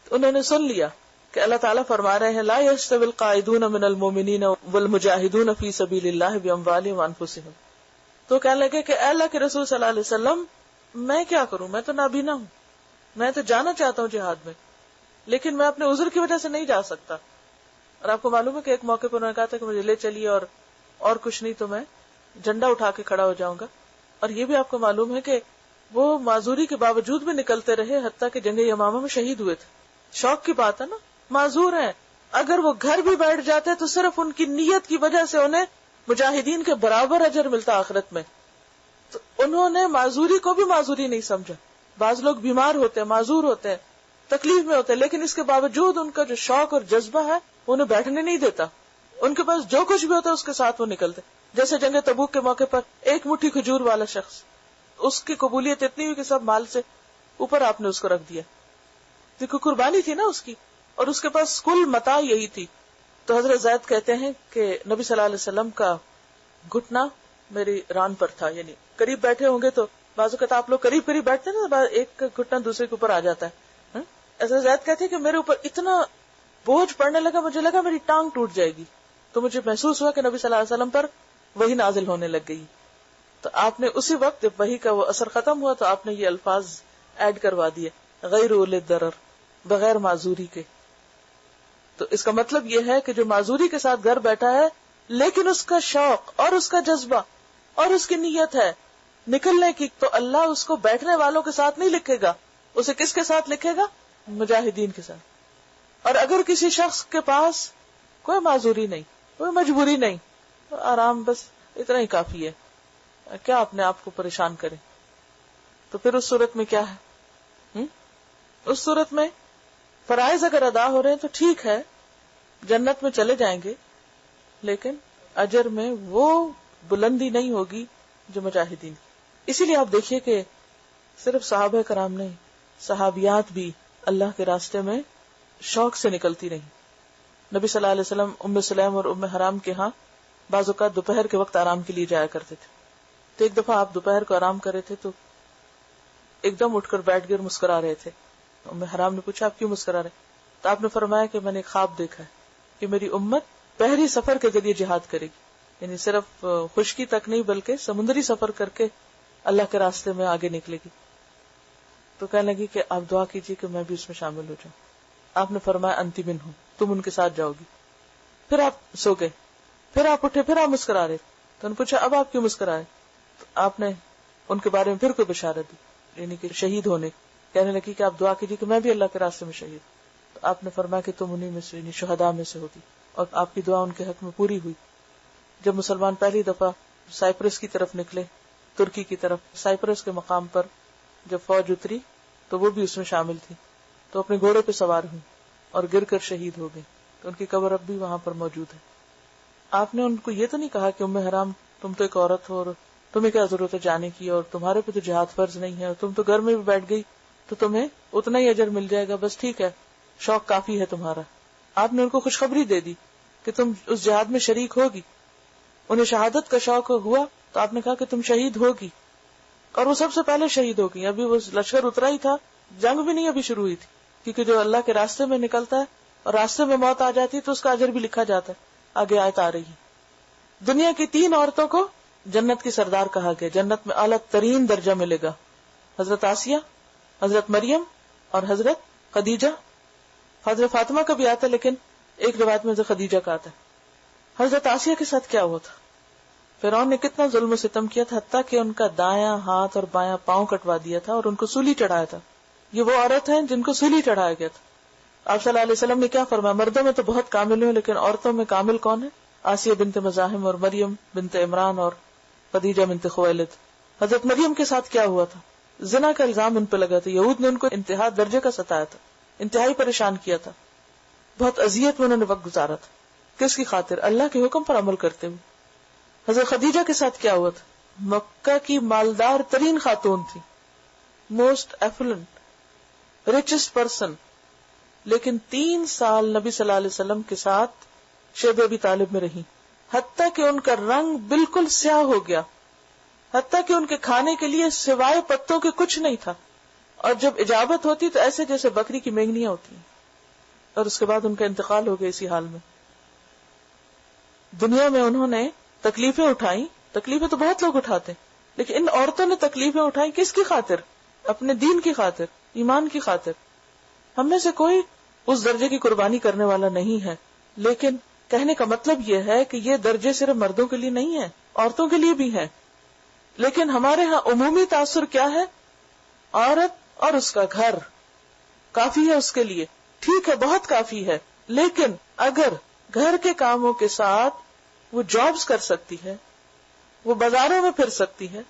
انہوں نے سن لیا کہ اللہ تعالیٰ فرما رہے ہیں لا یستوی القاعدون من المؤمنین والمجاہدون فی سبیل اللہ باموالہم وانفسہم. تو کہنے لگے کہ اے اللہ کے رسول صلی اللہ علیہ وسلم، میں کیا کروں، میں تو نابینا ہوں، میں تو جانا چاہتا ہوں جہاد میں، لیکن میں اپنے عذر کی وجہ سے نہیں جا سکتا. اور آپ کو معلوم ہے کہ ایک موقع پر انہوں نے کہا تھا کہ مجھے لے چلیے، اور کچھ نہیں تو میں جھنڈا اٹھا کے کھڑا ہو جاؤں گا. اور یہ بھی آپ کو معلوم ہے کہ وہ معذوری کے باوجود بھی نکلتے رہے، حتیٰ کہ جنگ یمامہ میں شہید ہوئے تھے. شوق کی بات ہے نا، معذور ہیں. اگر وہ گھر بھی بیٹھ جاتے تو صرف ان کی نیت کی وجہ سے انہیں مجاہدین کے برابر اجر ملتا آخرت میں. تو انہوں نے معذوری کو بھی معذوری نہیں سمجھا. بعض لوگ بیمار ہوتے ہیں، معذور ہوتے ہیں، تکلیف میں ہوتے ہیں، لیکن اس کے باوجود ان کا جو شوق اور جذبہ ہے انہیں بیٹھنے نہیں دیتا. ان کے پاس جو کچھ بھی ہوتا ہے اس کے ساتھ وہ نکلتے. جیسے جنگ تبوک کے موقع پر ایک مٹھی کھجور والا شخص، اس کی قبولیت اتنی ہوئی کہ سب مال سے اوپر آپ نے اس کو رکھ دیا، کیونکہ قربانی تھی نا اس کی، اور اس کے پاس کل متاع یہی تھی. تو حضرت زید کہتے ہیں کہ نبی صلی اللہ علیہ وسلم کا گھٹنا میری ران پر تھا، یعنی قریب بیٹھے ہوں گے تو بعض اوقات آپ لوگ قریب قریب بیٹھتے ہیں نا، ایک گھٹنا دوسرے کے اوپر آ جاتا ہے. حضرت زید کہتے ہیں کہ میرے اوپر اتنا بوجھ پڑنے لگا، مجھے لگا میری ٹانگ ٹوٹ جائے گی. تو مجھے محسوس ہوا کہ نبی صلی اللہ علیہ وسلم پر وحی نازل ہونے لگ گئی. تو آپ نے اسی وقت جب وحی کا وہ اثر ختم ہوا تو آپ نے یہ الفاظ ایڈ کروا دیے، غیر اولِ الضرر، بغیر معذوری کے. تو اس کا مطلب یہ ہے کہ جو معذوری کے ساتھ گھر بیٹھا ہے لیکن اس کا شوق اور اس کا جذبہ اور اس کی نیت ہے نکلنے کی، تو اللہ اس کو بیٹھنے والوں کے ساتھ نہیں لکھے گا، اسے کس کے ساتھ لکھے گا؟ مجاہدین کے ساتھ. اور اگر کسی شخص کے پاس کوئی معذوری نہیں، کوئی مجبوری نہیں، تو آرام، بس اتنا ہی کافی ہے، کیا اپنے آپ کو پریشان کرے. تو پھر اس صورت میں کیا ہے؟ اس صورت میں فرائض اگر ادا ہو رہے ہیں تو ٹھیک ہے، جنت میں چلے جائیں گے، لیکن اجر میں وہ بلندی نہیں ہوگی جو مجاہدین. اسی لیے آپ دیکھیے کہ صرف صحابہ کرام نہیں، صحابیات بھی اللہ کے راستے میں شوق سے نکلتی رہی. نبی صلی اللہ علیہ وسلم ام سلیم اور ام حرام کے ہاں بعض اوقات دوپہر کے وقت آرام کے لیے جایا کرتے تھے. تو ایک دفعہ آپ دوپہر کو آرام کر رہے تھے تو ایک دم اٹھ کر بیٹھ گئے اور مسکرا رہے تھے. ام حرام نے پوچھا آپ کیوں مسکرا رہے؟ تو آپ نے فرمایا کہ میں نے خواب دیکھا ہے کہ میری امت بحری سفر کے ذریعے جہاد کرے گی، یعنی صرف خشکی تک نہیں بلکہ سمندری سفر کر کے اللہ کے راستے میں آگے نکلے گی. تو کہنے لگی کہ آپ دعا کیجیے کہ میں بھی اس میں شامل ہو جاؤں. آپ نے فرمایا انتی منہم، تم ان کے ساتھ جاؤ گی. پھر آپ سو گئے، پھر آپ اٹھے، پھر آپ مسکرا رہے. تو انہوں نے پوچھا اب آپ کیوں مسکرائے؟ تو آپ نے ان کے بارے میں پھر کوئی بشارت دی، یعنی کہ شہید ہونے. کہنے لگی کہ آپ دعا کیجیے کہ میں بھی اللہ کے راستے میں شہید. تو آپ نے فرمایا کہ تم انہی میں سے، یعنی شہداء میں سے ہوگی، اور آپ کی دعا ان کے حق میں پوری ہوئی. جب مسلمان پہلی دفعہ سائپرس کی طرف نکلے، ترکی کی طرف، سائپرس کے مقام پر جب فوج اتری تو وہ بھی اس میں شامل تھی. تو اپنے گھوڑے پہ سوار ہوئی اور گر کر شہید ہو گئی. تو ان کی قبر اب بھی وہاں پر موجود ہے. آپ نے ان کو یہ تو نہیں کہا کہ ام حرام تم تو ایک عورت ہو اور تمہیں کیا ضرورت ہے جانے کی، اور تمہارے پہ تو جہاد فرض نہیں ہے، اور تم تو گھر میں بھی بیٹھ گئی تو تمہیں اتنا ہی اجر مل جائے گا، بس ٹھیک ہے، شوق کافی ہے تمہارا. آپ نے ان کو خوشخبری دے دی کہ تم اس جہاد میں شریک ہوگی. انہیں شہادت کا شوق ہوا تو آپ نے کہا کہ تم شہید ہوگی، اور وہ سب سے پہلے شہید ہو گئی. ابھی وہ لشکر اترا ہی تھا، جنگ بھی نہیں ابھی شروع ہوئی تھی، کیونکہ جو اللہ کے راستے میں نکلتا ہے اور راستے میں موت آ جاتی ہے تو اس کا اجر بھی لکھا جاتا ہے. آگے آیت آ رہی ہے. دنیا کی 3 عورتوں کو جنت کی سردار کہا گیا، جنت میں اعلیٰ ترین درجہ ملے گا. حضرت آسیہ، حضرت مریم اور حضرت خدیجہ. حضرت فاطمہ کا بھی آتا ہے لیکن ایک روایت میں حضرت خدیجہ کا آتا ہے. حضرت آسیہ کے ساتھ کیا ہوا تھا؟ فرعون نے کتنا ظلم و ستم کیا تھا، حتیٰ کہ ان کا دایاں ہاتھ اور بایاں پاؤں کٹوا دیا تھا اور ان کو سولی چڑھایا تھا. یہ وہ عورت ہیں جن کو سولی چڑھایا گیا تھا. آپ صلی اللہ علیہ وسلم نے کیا فرمایا؟ مردوں میں تو بہت کامل ہوں لیکن عورتوں میں کامل کون ہے؟ آسیہ بنت مزاحم اور مریم بنت عمران اور خدیجہ بنت خویلد. حضرت مریم کے ساتھ کیا ہوا تھا؟ زنا کا الزام ان پہ لگا تھا. یہود نے ان کو انتہا درجے کا ستایا تھا، انتہائی پریشان کیا تھا، بہت اذیت میں انہوں نے وقت گزارا تھا. کس کی خاطر؟ اللہ کے حکم پر عمل کرتے ہوئے. حضرت خدیجہ کے ساتھ کیا ہوا تھا؟ مکہ کی مالدار ترین خاتون تھی، موسٹ ایفلنٹ، ریچسٹ پرسن، لیکن 3 سال نبی صلی اللہ علیہ وسلم کے ساتھ شیب ابی طالب میں رہی، حتیٰ کہ ان کا رنگ بالکل سیاہ ہو گیا، حتیٰ کہ ان کے کھانے کے لیے سوائے پتوں کے کچھ نہیں تھا، اور جب اجابت ہوتی تو ایسے جیسے بکری کی مینگنیاں ہوتی ہیں. اور اس کے بعد ان کا انتقال ہو گیا اسی حال میں. دنیا میں انہوں نے تکلیفیں اٹھائیں، تکلیفیں تو بہت لوگ اٹھاتے ہیں، لیکن ان عورتوں نے تکلیفیں اٹھائیں کس کی خاطر؟ اپنے دین کی خاطر، ایمان کی خاطر. ہم میں سے کوئی اس درجے کی قربانی کرنے والا نہیں ہے، لیکن کہنے کا مطلب یہ ہے کہ یہ درجے صرف مردوں کے لیے نہیں ہے، عورتوں کے لیے بھی ہے. لیکن ہمارے ہاں عمومی تاثر کیا ہے؟ عورت اور اس کا گھر کافی ہے اس کے لیے، ٹھیک ہے، بہت کافی ہے. لیکن اگر گھر کے کاموں کے ساتھ وہ جابز کر سکتی ہے، وہ بازاروں میں پھر سکتی ہے،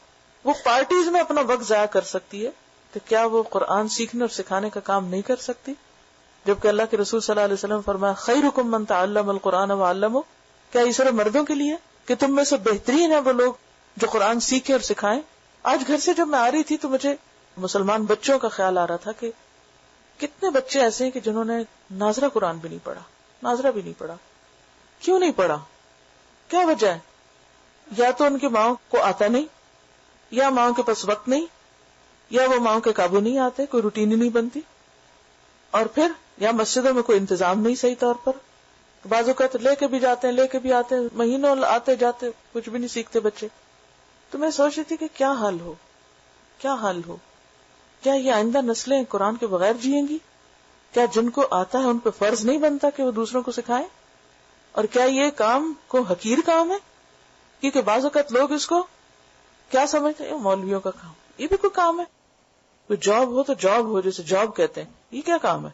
وہ پارٹیز میں اپنا وقت ضائع کر سکتی ہے، تو کیا وہ قرآن سیکھنے اور سکھانے کا کام نہیں کر سکتی؟ جبکہ اللہ کے رسول صلی اللہ علیہ وسلم فرمایا خیرکم من تعلم القرآن وعلمہ. کیا یہ صرف مردوں کے لیے کہ تم میں سے بہترین ہیں وہ لوگ جو قرآن سیکھیں اور سکھائیں؟ آج گھر سے جب میں آ رہی تھی تو مجھے مسلمان بچوں کا خیال آ رہا تھا کہ کتنے بچے ایسے ہیں کہ جنہوں نے ناظرہ قرآن بھی نہیں پڑھا، ناظرہ بھی نہیں پڑھا. کیوں نہیں پڑھا؟ کیا وجہ ہے؟ یا تو ان کی ماں کو آتا نہیں، یا ماں کے پاس وقت نہیں، یا وہ ماں کے قابو نہیں آتے، کوئی روٹین ہی نہیں بنتی، اور پھر یا مسجدوں میں کوئی انتظام نہیں صحیح طور پر. بعض اوقات لے کے بھی جاتے ہیں، لے کے بھی آتے ہیں، مہینوں آتے جاتے کچھ بھی نہیں سیکھتے بچے. تو میں سوچ رہی تھی کہ کیا حل ہو، کیا حل ہو؟ کیا یہ آئندہ نسلیں قرآن کے بغیر جئیں گی؟ کیا جن کو آتا ہے ان پہ فرض نہیں بنتا کہ وہ دوسروں کو سکھائیں؟ اور کیا یہ کام کو حقیر کام ہے؟ کیونکہ بعض اوقات لوگ اس کو کیا سمجھتے ہیں؟ مولویوں کا کام، یہ بھی کوئی کام ہے؟ کوئی جاب ہو تو جاب ہو، جیسے جاب کہتے ہیں، یہ کیا کام ہے؟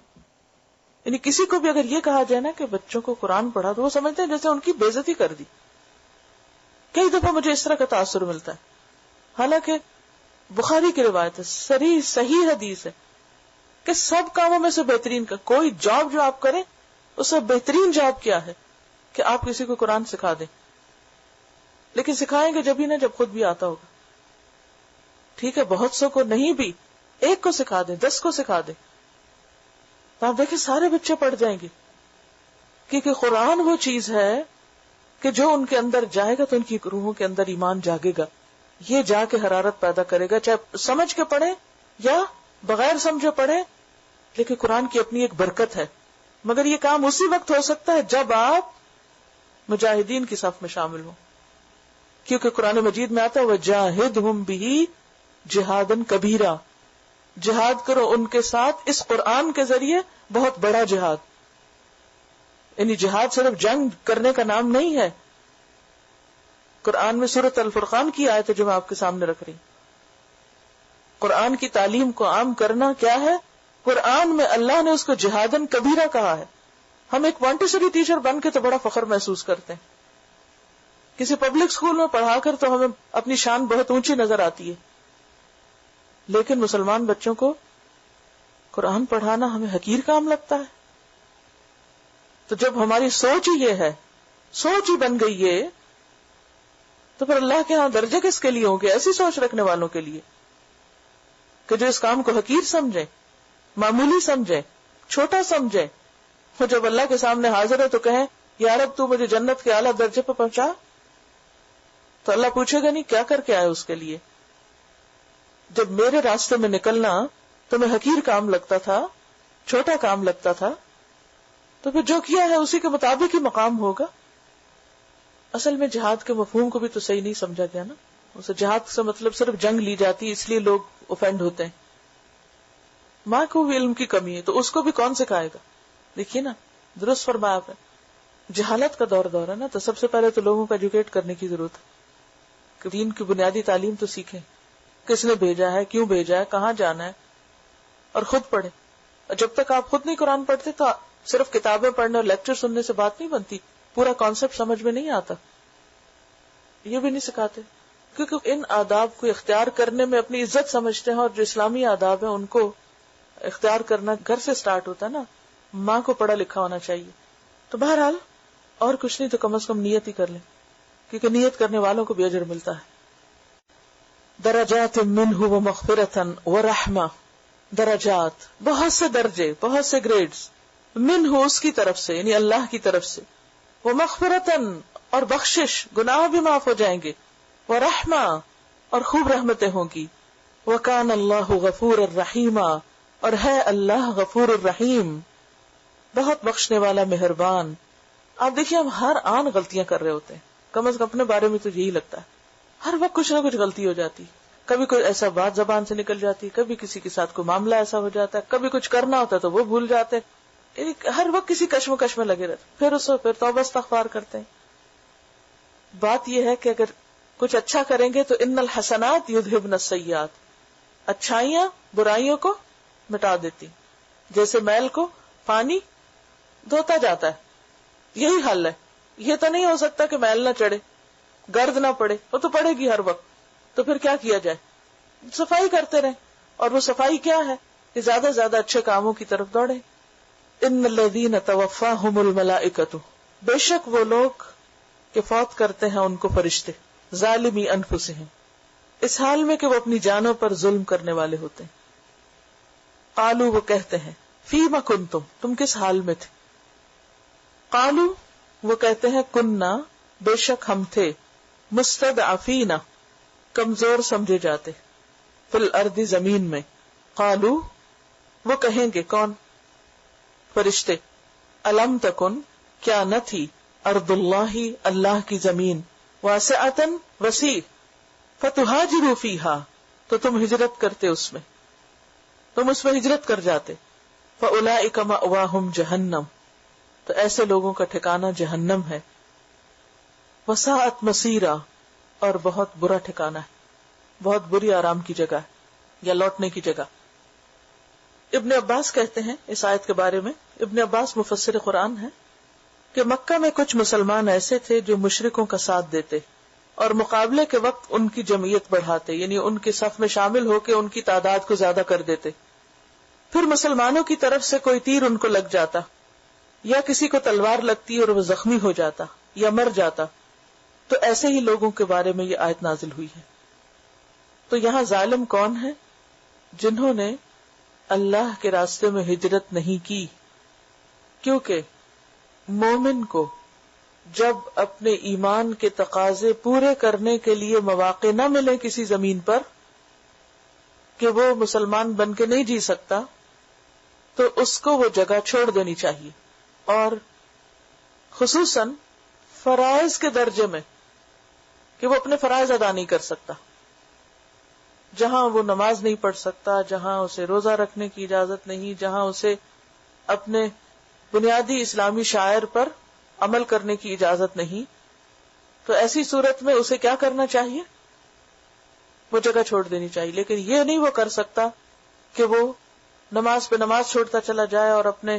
یعنی کسی کو بھی اگر یہ کہا جائے نا کہ بچوں کو قرآن پڑھا تو وہ سمجھتے ہیں جیسے ان کی بے عزتی کر دی. کئی دفعہ مجھے اس طرح کا تاثر ملتا ہے، حالانکہ بخاری کی روایت ہے، صحیح حدیث ہے کہ سب کاموں میں سے بہترین کا کوئی جاب جو آپ کریں اس سے بہترین جاب کیا ہے کہ آپ کسی کو قرآن سکھا دیں. لیکن سکھائیں گے جب ہی نہ جب خود بھی آتا ہوگا. ٹھیک ہے، بہت سو کو نہیں بھی، 1 کو سکھا دیں، 10 کو سکھا دیں، تو آپ دیکھیں سارے بچے پڑھ جائیں گے. کیونکہ قرآن وہ چیز ہے کہ جو ان کے اندر جائے گا تو ان کی روحوں کے اندر ایمان جاگے گا، یہ جا کے حرارت پیدا کرے گا، چاہے سمجھ کے پڑھیں یا بغیر سمجھے پڑھیں. لیکن قرآن کی اپنی ایک برکت ہے مگر یہ کام اسی وقت ہو سکتا ہے جب آپ مجاہدین کی صف میں شامل ہوں، کیونکہ قرآن مجید میں آتا ہے وَجَاهِدْهُمْ بِهِ جہادًا کبیرا، جہاد کرو ان کے ساتھ اس قرآن کے ذریعے بہت بڑا جہاد. یعنی جہاد صرف جنگ کرنے کا نام نہیں ہے. قرآن میں سورۃ الفرقان کی آیت ہے جو میں آپ کے سامنے رکھ رہی ہوں. قرآن کی تعلیم کو عام کرنا کیا ہے؟ قرآن میں اللہ نے اس کو جہادن کبیرہ کہا ہے. ہم ایک مونٹیسری ٹیچر بن کے تو بڑا فخر محسوس کرتے ہیں، کسی پبلک اسکول میں پڑھا کر تو ہمیں اپنی شان بہت اونچی نظر آتی ہے، لیکن مسلمان بچوں کو قرآن پڑھانا ہمیں حقیر کام لگتا ہے. تو جب ہماری سوچ ہی یہ ہے، سوچ ہی بن گئی یہ، تو پھر اللہ کے ہاں درجے کس کے لیے ہوں گے؟ ایسی سوچ رکھنے والوں کے لیے کہ جو اس کام کو حقیر سمجھیں، معمولی سمجھیں، چھوٹا سمجھیں. وہ جب اللہ کے سامنے حاضر ہے تو کہیں یا رب تو مجھے جنت کے اعلیٰ درجے پہ پہنچا، تو اللہ پوچھے گا نہیں کیا کر کے آئے اس کے لیے. جب میرے راستے میں نکلنا تمہیں حقیر کام لگتا تھا، چھوٹا کام لگتا تھا، تو پھر جو کیا ہے اسی کے مطابق ہی مقام ہوگا. اصل میں جہاد کے مفہوم کو بھی تو صحیح نہیں سمجھا گیا نا. اسے جہاد سے مطلب صرف جنگ لی جاتی ہے، اس لیے لوگ اوفینڈ ہوتے ہیں. ماں کو بھی علم کی کمی ہے تو اس کو بھی کون سکھائے گا؟ دیکھیے نا، درست فرمایا آپ نے. جہالت کا دور ہے نا، تو سب سے پہلے تو لوگوں کو ایجوکیٹ کرنے کی ضرورت ہے کہ دین کی بنیادی تعلیم تو سیکھیں، کس نے بھیجا ہے، کیوں بھیجا ہے، کہاں جانا ہے، اور خود پڑھیں. اور جب تک آپ خود نہیں قرآن پڑھتے تو صرف کتابیں پڑھنے اور لیکچر سننے سے بات نہیں بنتی، پورا کانسیپٹ سمجھ میں نہیں آتا. یہ بھی نہیں سکھاتے کیونکہ ان آداب کو اختیار کرنے میں اپنی عزت سمجھتے ہیں، اور جو اسلامی آداب ہیں ان کو اختیار کرنا گھر سے سٹارٹ ہوتا ہے نا. ماں کو پڑھا لکھا ہونا چاہیے. تو بہرحال اور کچھ نہیں تو کم از کم نیت ہی کر لیں، کیونکہ نیت کرنے والوں کو بھی اجر ملتا ہے. درجات منہ ومغفرۃ ورحمہ، درجات بہت سے درجے، بہت سے گریڈز، منہ اس کی طرف سے یعنی اللہ کی طرف سے، ومغفرۃ اور بخشش، گناہ بھی معاف ہو جائیں گے، ورحمہ اور خوب رحمتیں ہوں گی، وکان اللہ غفور الرحیم اور ہے اللہ غفور الرحیم، بہت بخشنے والا مہربان. آپ دیکھیے ہم ہر آن غلطیاں کر رہے ہوتے ہیں، کم از کم اپنے بارے میں تو یہی لگتا ہے ہر وقت کچھ نہ کچھ غلطی ہو جاتی. کبھی کوئی ایسا بات زبان سے نکل جاتی، کبھی کسی کے ساتھ کوئی معاملہ ایسا ہو جاتا ہے، کبھی کچھ کرنا ہوتا ہے تو وہ بھول جاتے ہیں. ہر وقت کسی کشمکش میں لگے رہتے، پھر توبہ استغفار کرتے ہیں. بات یہ ہے کہ اگر کچھ اچھا کریں گے تو ان الحسنات یذہبن السیئات، اچھائیاں برائیوں کو مٹا دیتی، جیسے میل کو پانی دھوتا جاتا ہے. یہی حل ہے. یہ تو نہیں ہو سکتا کہ میل نہ چڑھے، گرد نہ پڑے، وہ تو پڑے گی ہر وقت. تو پھر کیا کیا جائے؟ صفائی کرتے رہیں. اور وہ صفائی کیا ہے کہ زیادہ سے زیادہ اچھے کاموں کی طرف دوڑے. ان الذین توفاہم الملائکۃ، بے شک وہ لوگ کہ فوت کرتے ہیں ان کو فرشتے، ظالمی انفسہم، اس حال میں کہ وہ اپنی جانوں پر ظلم کرنے والے ہوتے ہیں. قالوا، وہ کہتے ہیں، فیما کنتم، تم کس حال میں تھے. قالوا، وہ کہتے ہیں، کننا، بے شک ہم تھے، مستضعفین، کمزور سمجھے جاتے، فی الارض، زمین میں. قالوا، وہ کہیں گے کون؟ فرشتے. الم تکن، کیا نہ تھی، ارض اللہ، اللہ کی زمین، واسعۃ، وسیع، فتہاجروا فیہا، تو تم ہجرت کرتے اس میں، تم اس میں ہجرت کر جاتے. فاولئک مأواہم جہنم، تو ایسے لوگوں کا ٹھکانہ جہنم ہے. وساءت مصیرا، اور بہت برا ٹھکانہ ہے، بہت بری آرام کی جگہ ہے یا لوٹنے کی جگہ. ابن عباس کہتے ہیں اس آیت کے بارے میں، ابن عباس مفسر قرآن ہے، کہ مکہ میں کچھ مسلمان ایسے تھے جو مشرکوں کا ساتھ دیتے اور مقابلے کے وقت ان کی جمعیت بڑھاتے، یعنی ان کے صف میں شامل ہو کے ان کی تعداد کو زیادہ کر دیتے. پھر مسلمانوں کی طرف سے کوئی تیر ان کو لگ جاتا، یا کسی کو تلوار لگتی اور وہ زخمی ہو جاتا یا مر جاتا، تو ایسے ہی لوگوں کے بارے میں یہ آیت نازل ہوئی ہے. تو یہاں ظالم کون ہے؟ جنہوں نے اللہ کے راستے میں ہجرت نہیں کی. کیونکہ مومن کو جب اپنے ایمان کے تقاضے پورے کرنے کے لیے مواقع نہ ملے کسی زمین پر کہ وہ مسلمان بن کے نہیں جی سکتا، تو اس کو وہ جگہ چھوڑ دینی چاہیے. اور خصوصاً فرائض کے درجے میں کہ وہ اپنے فرائض ادا نہیں کر سکتا، جہاں وہ نماز نہیں پڑھ سکتا، جہاں اسے روزہ رکھنے کی اجازت نہیں، جہاں اسے اپنے بنیادی اسلامی شعائر پر عمل کرنے کی اجازت نہیں، تو ایسی صورت میں اسے کیا کرنا چاہیے؟ وہ جگہ چھوڑ دینی چاہیے. لیکن یہ نہیں وہ کر سکتا کہ وہ نماز پہ نماز چھوڑتا چلا جائے اور اپنے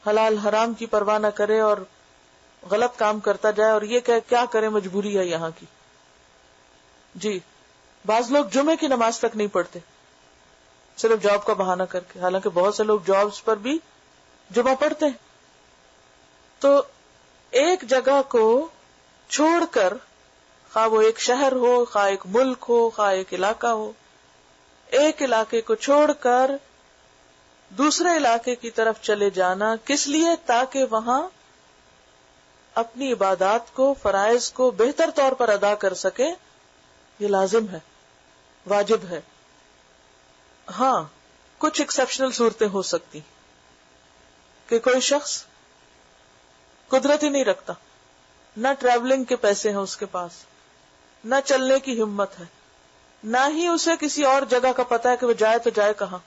حلال حرام کی پرواہ نہ کرے اور غلط کام کرتا جائے اور یہ کہ کیا کرے، مجبوری ہے یہاں کی. جی بعض لوگ جمعے کی نماز تک نہیں پڑھتے صرف جاب کا بہانہ کر کے، حالانکہ بہت سے لوگ جابز پر بھی جمعہ پڑھتے ہیں. تو ایک جگہ کو چھوڑ کر، خواہ وہ ایک شہر ہو، خواہ ایک ملک ہو، خواہ ایک علاقہ ہو، ایک علاقے کو چھوڑ کر دوسرے علاقے کی طرف چلے جانا، کس لیے؟ تاکہ وہاں اپنی عبادات کو، فرائض کو بہتر طور پر ادا کر سکے. یہ لازم ہے، واجب ہے. ہاں کچھ ایکسیپشنل صورتیں ہو سکتی کہ کوئی شخص قدرت ہی نہیں رکھتا، نہ ٹریولنگ کے پیسے ہیں اس کے پاس، نہ چلنے کی ہمت ہے، نہ ہی اسے کسی اور جگہ کا پتا ہے کہ وہ جائے تو جائے کہاں.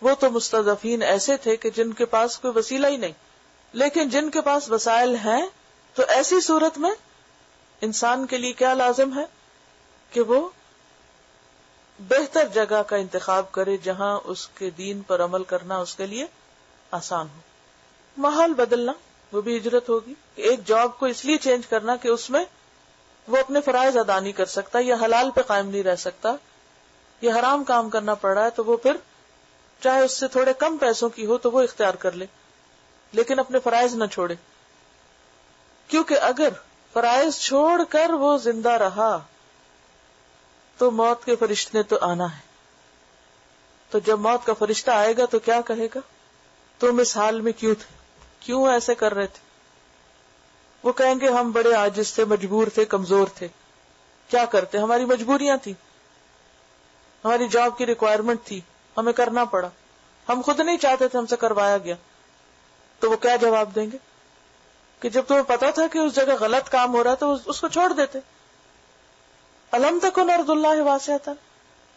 وہ تو مستضعفین ایسے تھے کہ جن کے پاس کوئی وسیلہ ہی نہیں. لیکن جن کے پاس وسائل ہیں، تو ایسی صورت میں انسان کے لیے کیا لازم ہے کہ وہ بہتر جگہ کا انتخاب کرے جہاں اس کے دین پر عمل کرنا اس کے لیے آسان ہو. ماحول بدلنا وہ بھی ہجرت ہوگی. ایک جاب کو اس لیے چینج کرنا کہ اس میں وہ اپنے فرائض ادا نہیں کر سکتا، یا حلال پہ قائم نہیں رہ سکتا، یا حرام کام کرنا پڑ رہا ہے، تو وہ پھر چاہے اس سے تھوڑے کم پیسوں کی ہو تو وہ اختیار کر لے، لیکن اپنے فرائض نہ چھوڑے. کیونکہ اگر فرائض چھوڑ کر وہ زندہ رہا تو موت کے فرشتے نے تو آنا ہے. تو جب موت کا فرشتہ آئے گا تو کیا کہے گا؟ تم اس حال میں کیوں تھے، کیوں ایسے کر رہے تھے؟ وہ کہیں گے ہم بڑے عاجز تھے، مجبور تھے، کمزور تھے. کیا کرتے؟ ہماری مجبوریاں تھی، ہماری جاب کی ریکوائرمنٹ تھی، ہمیں کرنا پڑا، ہم خود نہیں چاہتے تھے، ہم سے کروایا گیا. تو وہ کیا جواب دیں گے کہ جب تمہیں پتا تھا کہ اس جگہ غلط کام ہو رہا تو اس کو چھوڑ دیتے. الم تکن ارض اللہ واسعۃ،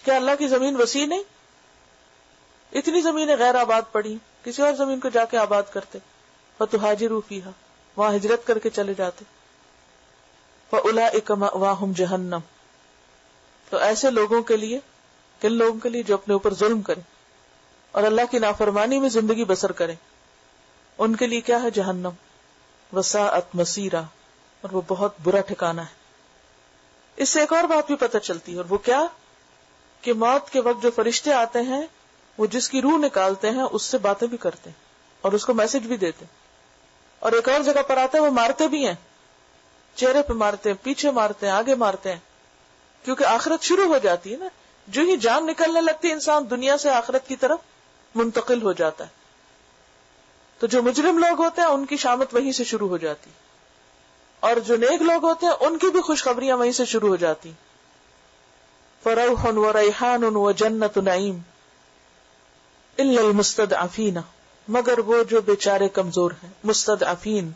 کیا اللہ کی زمین وسیع نہیں؟ اتنی زمینیں غیر آباد پڑی، کسی اور زمین کو جا کے آباد کرتے. فتہاجروا فیہا، وہاں ہجرت کر کے چلے جاتے. فاولئک مأواہم جہنم، تو ایسے لوگوں کے لیے، کن لوگوں کے لیے؟ جو اپنے اوپر ظلم کریں اور اللہ کی نافرمانی میں زندگی بسر کریں، ان کے لیے کیا ہے؟ جہنم. وساءت مصیرا، اور وہ بہت برا ٹھکانہ ہے. اس سے ایک اور بات بھی پتہ چلتی ہے، اور وہ کیا کہ موت کے وقت جو فرشتے آتے ہیں وہ جس کی روح نکالتے ہیں اس سے باتیں بھی کرتے ہیں اور اس کو میسج بھی دیتے. اور ایک اور جگہ پر آتا ہے وہ مارتے بھی ہیں، چہرے پہ مارتے ہیں، پیچھے مارتے ہیں، آگے مارتے ہیں، کیونکہ آخرت شروع ہو جاتی ہے نا. جو ہی جان نکلنے لگتی انسان دنیا سے آخرت کی طرف منتقل ہو جاتا ہے. تو جو مجرم لوگ ہوتے ہیں ان کی شامت وہیں سے شروع ہو جاتی، اور جو نیک لوگ ہوتے ہیں ان کی بھی خوشخبریاں وہیں سے شروع ہو جاتی. فروح وریحان وجنت نعیم الا المستضعفین، مگر وہ جو بیچارے کمزور ہیں. مستضعفین،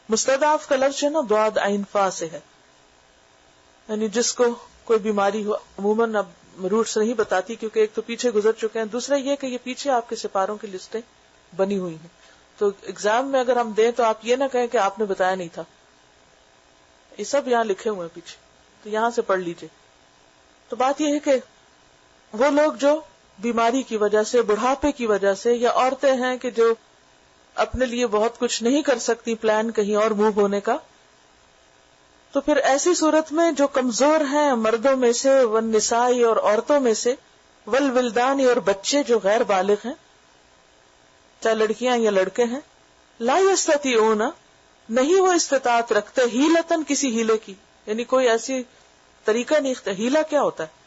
مستضعف کا لفظ ہے نا ضاد عین فا سے ہے، یعنی جس کو کوئی بیماری ہو. عموماً اب روٹس نہیں بتاتی کیونکہ ایک تو پیچھے گزر چکے ہیں، دوسرا یہ کہ یہ پیچھے آپ کے سپاروں کی لسٹیں بنی ہوئی ہیں. تو ایگزام میں اگر ہم دیں تو آپ یہ نہ کہیں کہ آپ نے بتایا نہیں تھا، یہ سب یہاں لکھے ہوئے ہیں پیچھے، تو یہاں سے پڑھ لیجئے. تو بات یہ ہے کہ وہ لوگ جو بیماری کی وجہ سے، بڑھاپے کی وجہ سے، یا عورتیں ہیں کہ جو اپنے لیے بہت کچھ نہیں کر سکتی پلان کہیں اور موو ہونے کا، تو پھر ایسی صورت میں جو کمزور ہیں مردوں میں سے، والنساء اور عورتوں میں سے، والولدان اور بچے جو غیر بالغ ہیں، چاہے لڑکیاں یا لڑکے ہیں، لا یستطیعون، نہیں وہ استطاعت رکھتے، ہیلتن کسی ہیلے کی، یعنی کوئی ایسی طریقہ نہیں. ہیلا کیا ہوتا ہے؟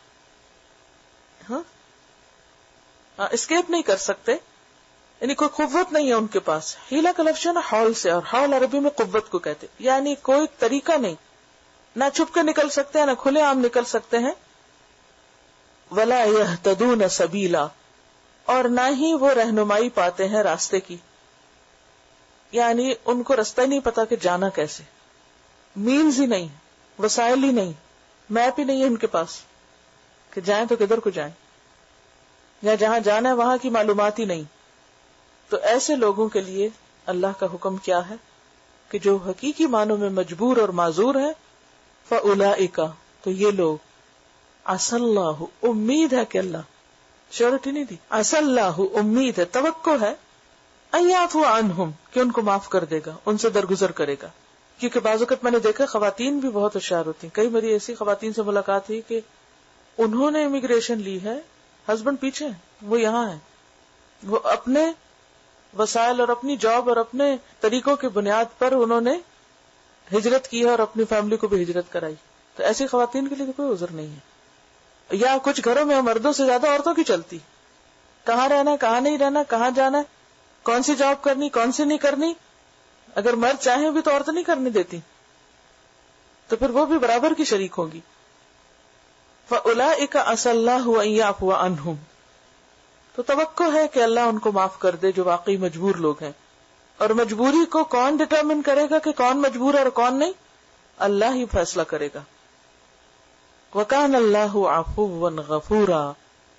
اسکیپ نہیں کر سکتے، یعنی کوئی قوت نہیں ہے ان کے پاس. ہیلا کا لفظ ہے نا حول سے، اور حول عربی میں قوت کو کہتے، یعنی کوئی طریقہ نہیں، نہ چھپ کے نکل سکتے ہیں، نہ کھلے عام نکل سکتے ہیں. ولا يهتدون سبیلا، اور نہ ہی وہ رہنمائی پاتے ہیں راستے کی. یعنی ان کو رستہ ہی نہیں پتا کہ جانا کیسے، مینز ہی نہیں، وسائل ہی نہیں، میپ ہی نہیں ہے ان کے پاس کہ جائیں تو کدھر کو جائیں، یا جہاں جانا ہے وہاں کی معلومات ہی نہیں. تو ایسے لوگوں کے لیے اللہ کا حکم کیا ہے کہ جو حقیقی معنوں میں مجبور اور معذور ہیں، فَأُولَئِكَ، تو یہ لوگ، عَسَى اللَّهُ، امید ہے کہ اللہ، شیورٹی نہیں دی، عَسَى اللَّهُ، امید ہے، توقع ہے، أَن يَعْفُوَ عَنْهُمْ، کہ ان کو معاف کر دے گا، ان سے درگزر کرے گا. کیونکہ بعض اوقات میں نے دیکھا خواتین بھی بہت ہوشیار ہوتی ہیں. کئی میری ایسی خواتین سے ملاقات ہوئی کہ انہوں نے امیگریشن لی ہے، ہسبینڈ پیچھے ہیں، وہ یہاں ہیں، وہ اپنے وسائل اور اپنی جاب اور اپنے طریقوں کی بنیاد پر انہوں نے ہجرت کی ہے اور اپنی فیملی کو بھی ہجرت کرائی. تو ایسی خواتین کے لیے تو کوئی عذر نہیں ہے. یا کچھ گھروں میں مردوں سے زیادہ عورتوں کی چلتی، کہاں رہنا ہے، کہاں نہیں رہنا، کہاں جانا ہے، کون سی جاب کرنی، کون سی نہیں کرنی. اگر مرد چاہیں بھی تو عورت نہیں کرنے دیتی، تو پھر وہ بھی برابر کی شریک ہوگی. فَأُولَئِكَ عَسَى اللَّهُ أَن يَعْفُوَ عَنْهُمْ، تو توقع ہے کہ اللہ ان کو معاف کر دے جو واقعی مجبور لوگ ہیں. اور مجبوری کو کون ڈٹرمن کرے گا کہ کون مجبور ہے اور کون نہیں؟ اللہ ہی فیصلہ کرے گا. وَكَانَ اللَّهُ عَفُوًّا غَفُورًا،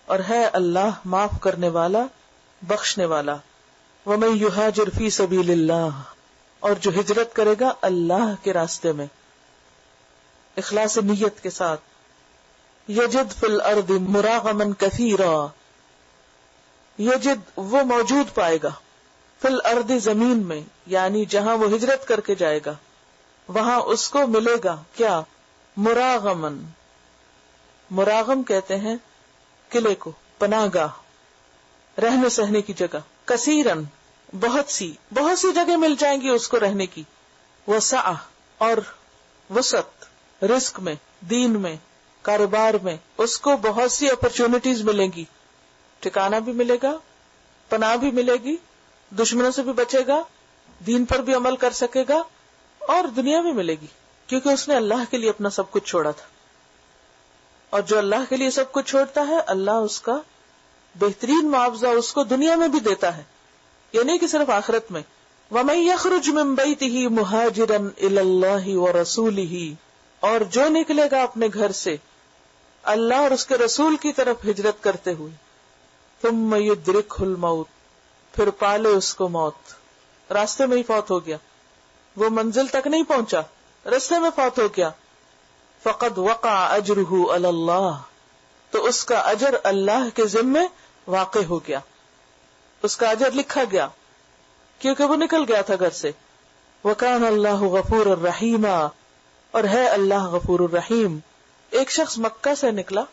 اور ہے اللہ معاف کرنے والا، بخشنے والا. وَمَن يُهَاجِرْ فِي سَبِيلِ اللَّهِ، اور جو ہجرت کرے گا اللہ کے راستے میں اخلاص نیت کے ساتھ، یجد فی الارض مراغما کثیرا، یجد وہ موجود پائے گا، فی الارض زمین میں، یعنی جہاں وہ ہجرت کر کے جائے گا وہاں اس کو ملے گا کیا؟ مراغمن، مراغم کہتے ہیں قلعے کو، پناہ گاہ، رہنے سہنے کی جگہ. کثیرن، بہت سی جگہ مل جائیں گی اس کو رہنے کی. وسعہ، اور وسعت، رزق میں، دین میں، کاروبار میں اس کو بہت سی اپرچونٹیز ملیں گی. ٹھکانہ بھی ملے گا، پناہ بھی ملے گی، دشمنوں سے بھی بچے گا، دین پر بھی عمل کر سکے گا، اور دنیا بھی ملے گی کیونکہ اس نے اللہ کے لیے اپنا سب کچھ چھوڑا تھا. اور جو اللہ کے لیے سب کچھ چھوڑتا ہے اللہ اس کا بہترین معاوضہ اس کو دنیا میں بھی دیتا ہے، یہ نہیں کہ صرف آخرت میں. وَمَن يَخْرُجْ مِن بَيْتِهِ مُهَاجِرًا إِلَى اللَّهِ وَرَسُولِهِ، اور جو نکلے گا اپنے گھر سے اللہ اور اس کے رسول کی طرف ہجرت کرتے ہوئے، ثُمَّ يُدْرِكْهُ الْمَوْتُ، پھر پالے اس کو موت، راستے میں ہی فوت ہو گیا، وہ منزل تک نہیں پہنچا، راستے میں فوت ہو گیا. فَقَدْ وَقَعَ أَجْرُهُ عَلَى اللَّهِ، تو اس کا اجر اللہ کے ذمے واقع ہو گیا، اس کا اجر لکھا گیا کیونکہ وہ نکل گیا تھا گھر سے. وَكَانَ اللَّهُ غَفُورًا رَحِيمًا، اور ہے اللہ غفور الرحیم. ایک شخص مکہ سے نکلا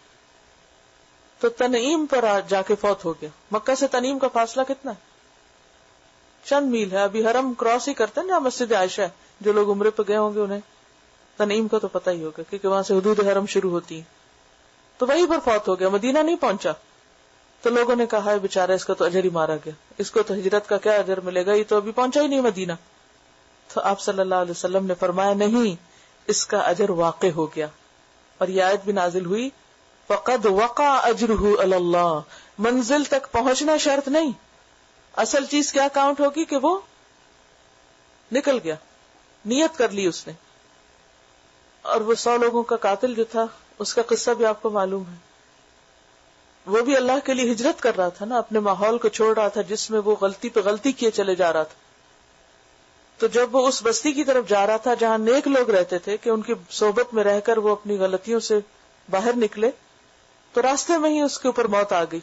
تو تنعیم پر جا کے فوت ہو گیا. مکہ سے تنعیم کا فاصلہ کتنا ہے؟ چند میل ہے. ابھی حرم کراس ہی کرتے ہیں نا مسجد عائشہ، جو لوگ عمرے پہ گئے ہوں گے انہیں تنعیم کا تو پتہ ہی ہوگا کیونکہ وہاں سے حدود حرم شروع ہوتی ہیں. تو وہیں پر فوت ہو گیا، مدینہ نہیں پہنچا. تو لوگوں نے کہا ہے بیچارہ اس کا تو اجر ہی مارا گیا، اس کو تو ہجرت کا کیا اجر ملے گا، یہ تو ابھی پہنچا ہی نہیں مدینہ. تو آپ صلی اللہ علیہ وسلم نے فرمایا نہیں، اس کا اجر واقع ہو گیا. اور یہ آیت بھی نازل ہوئی فقد وقع اجرہ علی اللہ، منزل تک پہنچنا شرط نہیں، اصل چیز کیا کاؤنٹ ہوگی کہ وہ نکل گیا، نیت کر لی اس نے. اور وہ 100 لوگوں کا قاتل جو تھا اس کا قصہ بھی آپ کو معلوم ہے، وہ بھی اللہ کے لیے ہجرت کر رہا تھا نا، اپنے ماحول کو چھوڑ رہا تھا جس میں وہ غلطی پہ غلطی کیے چلے جا رہا تھا. تو جب وہ اس بستی کی طرف جا رہا تھا جہاں نیک لوگ رہتے تھے کہ ان کی صحبت میں رہ کر وہ اپنی غلطیوں سے باہر نکلے، تو راستے میں ہی اس کے اوپر موت آ گئی.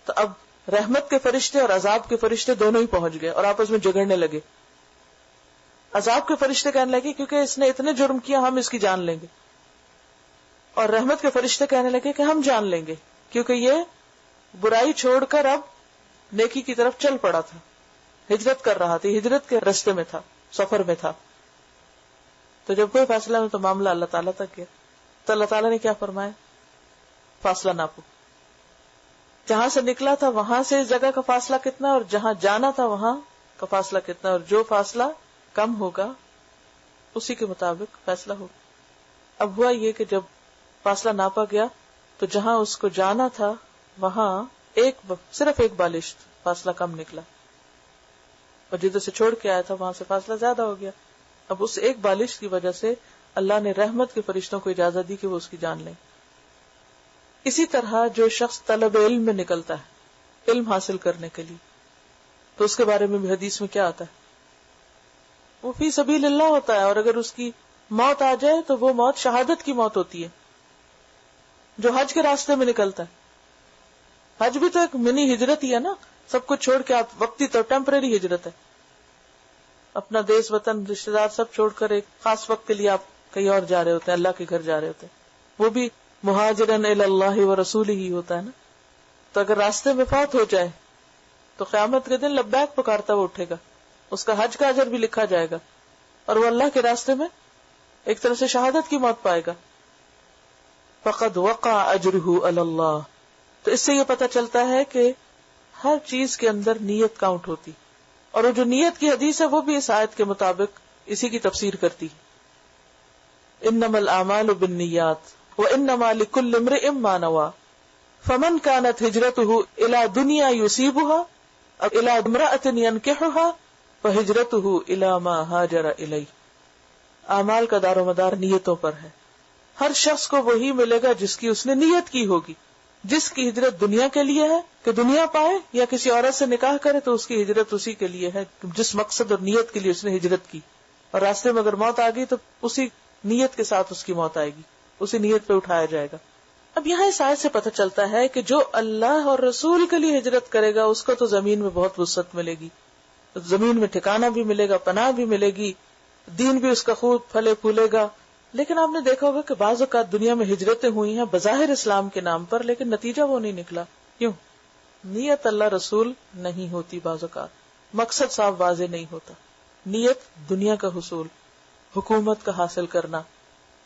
تو اب رحمت کے فرشتے اور عذاب کے فرشتے دونوں ہی پہنچ گئے اور آپس میں جھگڑنے لگے. عذاب کے فرشتے کہنے لگے کیونکہ اس نے اتنے جرم کیا ہم اس کی جان لیں گے، اور رحمت کے فرشتے کہنے لگے کہ ہم جان لیں گے کیونکہ یہ برائی چھوڑ کر اب نیکی کی طرف چل پڑا تھا، ہجرت کر رہا تھا، ہجرت کے راستے میں تھا، سفر میں تھا. تو جب کوئی فیصلہ میں تو معاملہ اللہ تعالیٰ تک گیا. تو اللہ تعالیٰ نے کیا فرمایا؟ فاصلہ ناپو. جہاں سے نکلا تھا وہاں سے اس جگہ کا فاصلہ کتنا اور جہاں جانا تھا وہاں کا فاصلہ کتنا، اور جو فاصلہ کم ہوگا اسی کے مطابق فیصلہ ہوگا. اب ہوا یہ کہ جب فاصلہ ناپا گیا تو جہاں اس کو جانا تھا وہاں صرف ایک بالشت فاصلہ کم نکلا. اور جدھر سے چھوڑ کے آیا تھا وہاں سے فاصلہ زیادہ ہو گیا. اب اس ایک بالش کی وجہ سے اللہ نے رحمت کے فرشتوں کو اجازت دی کہ وہ اس کی جان لیں. اسی طرح جو شخص طلب علم میں نکلتا ہے علم حاصل کرنے کے لیے، تو اس کے بارے میں بھی حدیث میں کیا آتا ہے؟ وہ فی سبیل اللہ ہوتا ہے، اور اگر اس کی موت آ جائے تو وہ موت شہادت کی موت ہوتی ہے. جو حج کے راستے میں نکلتا ہے، حج بھی تو ایک منی ہجرت ہی ہے نا، سب کچھ چھوڑ کے آپ وقتی تو ٹیمپرری ہجرت ہے، اپنا دیس وطن رشتے دار سب چھوڑ کر ایک خاص وقت کے لیے آپ کہیں اور جا رہے ہوتے ہیں، اللہ کے گھر جا رہے ہوتے ہیں، وہ بھی مہاجرن الی اللہ ورسولہ ہی ہوتا ہے نا. تو اگر راستے میں فوت ہو جائے تو قیامت کے دن لبیک پکارتا وہ اٹھے گا، اس کا حج کا اجر بھی لکھا جائے گا، اور وہ اللہ کے راستے میں ایک طرح سے شہادت کی موت پائے گا. فقد وقع اجرہ علی اللہ. تو اس سے یہ پتہ چلتا ہے کہ ہر چیز کے اندر نیت کاؤنٹ ہوتی، اور وہ جو نیت کی حدیث ہے وہ بھی اس آیت کے مطابق اسی کی تفسیر کرتی ہے. انما الاعمال بالنیات وانما لکل امرئ ما نوى فمن كانت هجرته الى دنیا يصيبها او الى امرأة ينكحها فهجرته الى ما هاجر الیہ. اعمال کا دار و مدار نیتوں پر ہے. ہر شخص کو وہی ملے گا جس کی اس نے نیت کی ہوگی. جس کی ہجرت دنیا کے لیے ہے کہ دنیا پائے، یا کسی عورت سے نکاح کرے، تو اس کی ہجرت اسی کے لیے ہے جس مقصد اور نیت کے لیے اس نے ہجرت کی. اور راستے میں اگر موت آ گئی تو اسی نیت کے ساتھ اس کی موت آئے گی، اسی نیت پہ اٹھایا جائے گا. اب یہاں اس آیت سے پتہ چلتا ہے کہ جو اللہ اور رسول کے لیے ہجرت کرے گا اس کو تو زمین میں بہت وسعت ملے گی، زمین میں ٹھکانہ بھی ملے گا، پناہ بھی ملے گی، دین بھی اس کا خوب پھلے پھولے گا. لیکن آپ نے دیکھا ہوگا کہ بعض اوقات دنیا میں ہجرتیں ہوئی ہیں بظاہر اسلام کے نام پر، لیکن نتیجہ وہ نہیں نکلا. کیوں؟ نیت اللہ رسول نہیں ہوتی. بعض اوقات مقصد صاف واضح نہیں ہوتا. نیت دنیا کا حصول، حکومت کا حاصل کرنا،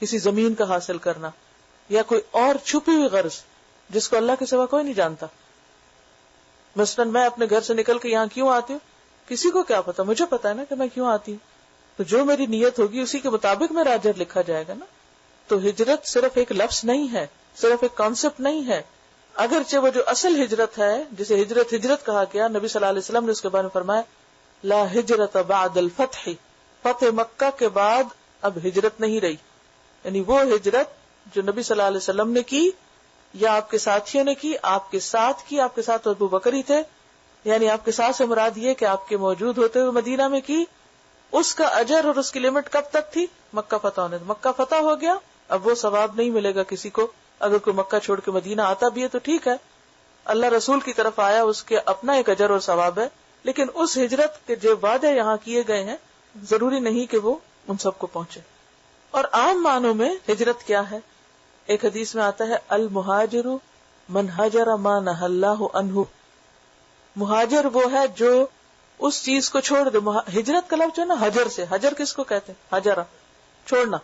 کسی زمین کا حاصل کرنا، یا کوئی اور چھپی ہوئی غرض جس کو اللہ کے سوا کوئی نہیں جانتا. مثلاً میں اپنے گھر سے نکل کے یہاں کیوں آتی ہوں، کسی کو کیا پتا، مجھے پتا ہے نا کہ میں کیوں آتی ہوں. تو جو میری نیت ہوگی اسی کے مطابق میرا اجر لکھا جائے گا نا. تو ہجرت صرف ایک لفظ نہیں ہے، صرف ایک کانسیپٹ نہیں ہے. اگرچہ وہ جو اصل ہجرت ہے جسے ہجرت کہا گیا، نبی صلی اللہ علیہ وسلم نے اس کے بارے میں فرمایا لا ہجرت بعد الفتح، فتح مکہ کے بعد اب ہجرت نہیں رہی. یعنی وہ ہجرت جو نبی صلی اللہ علیہ وسلم نے کی یا آپ کے ساتھیوں نے کی، آپ کے ساتھ کی، آپ کے ساتھ ابو بکر ہی تھے، یعنی آپ کے ساتھ سے مراد یہ کہ آپ کے موجود ہوتے ہوئے مدینہ میں کی، اس کا اجر اور اس کی لمٹ کب تک تھی؟ مکہ فتح ہونے. مکہ فتح ہو گیا، اب وہ ثواب نہیں ملے گا کسی کو. اگر کوئی مکہ چھوڑ کے مدینہ آتا بھی ہے تو ٹھیک ہے، اللہ رسول کی طرف آیا، اس کے اپنا ایک اجر اور ثواب ہے. لیکن اس ہجرت کے جو وعدے یہاں کیے گئے ہیں ضروری نہیں کہ وہ ان سب کو پہنچے. اور عام معنوں میں ہجرت کیا ہے؟ ایک حدیث میں آتا ہے المہاجر من ہجر ما نہی اللہ عنہ. مہاجر وہ ہے جو اس چیز کو چھوڑ دے. ہجرت کا لفظ جو ہے نا حجر سے، حجر کس کو کہتے ہیں؟ حجرہ، چھوڑنا.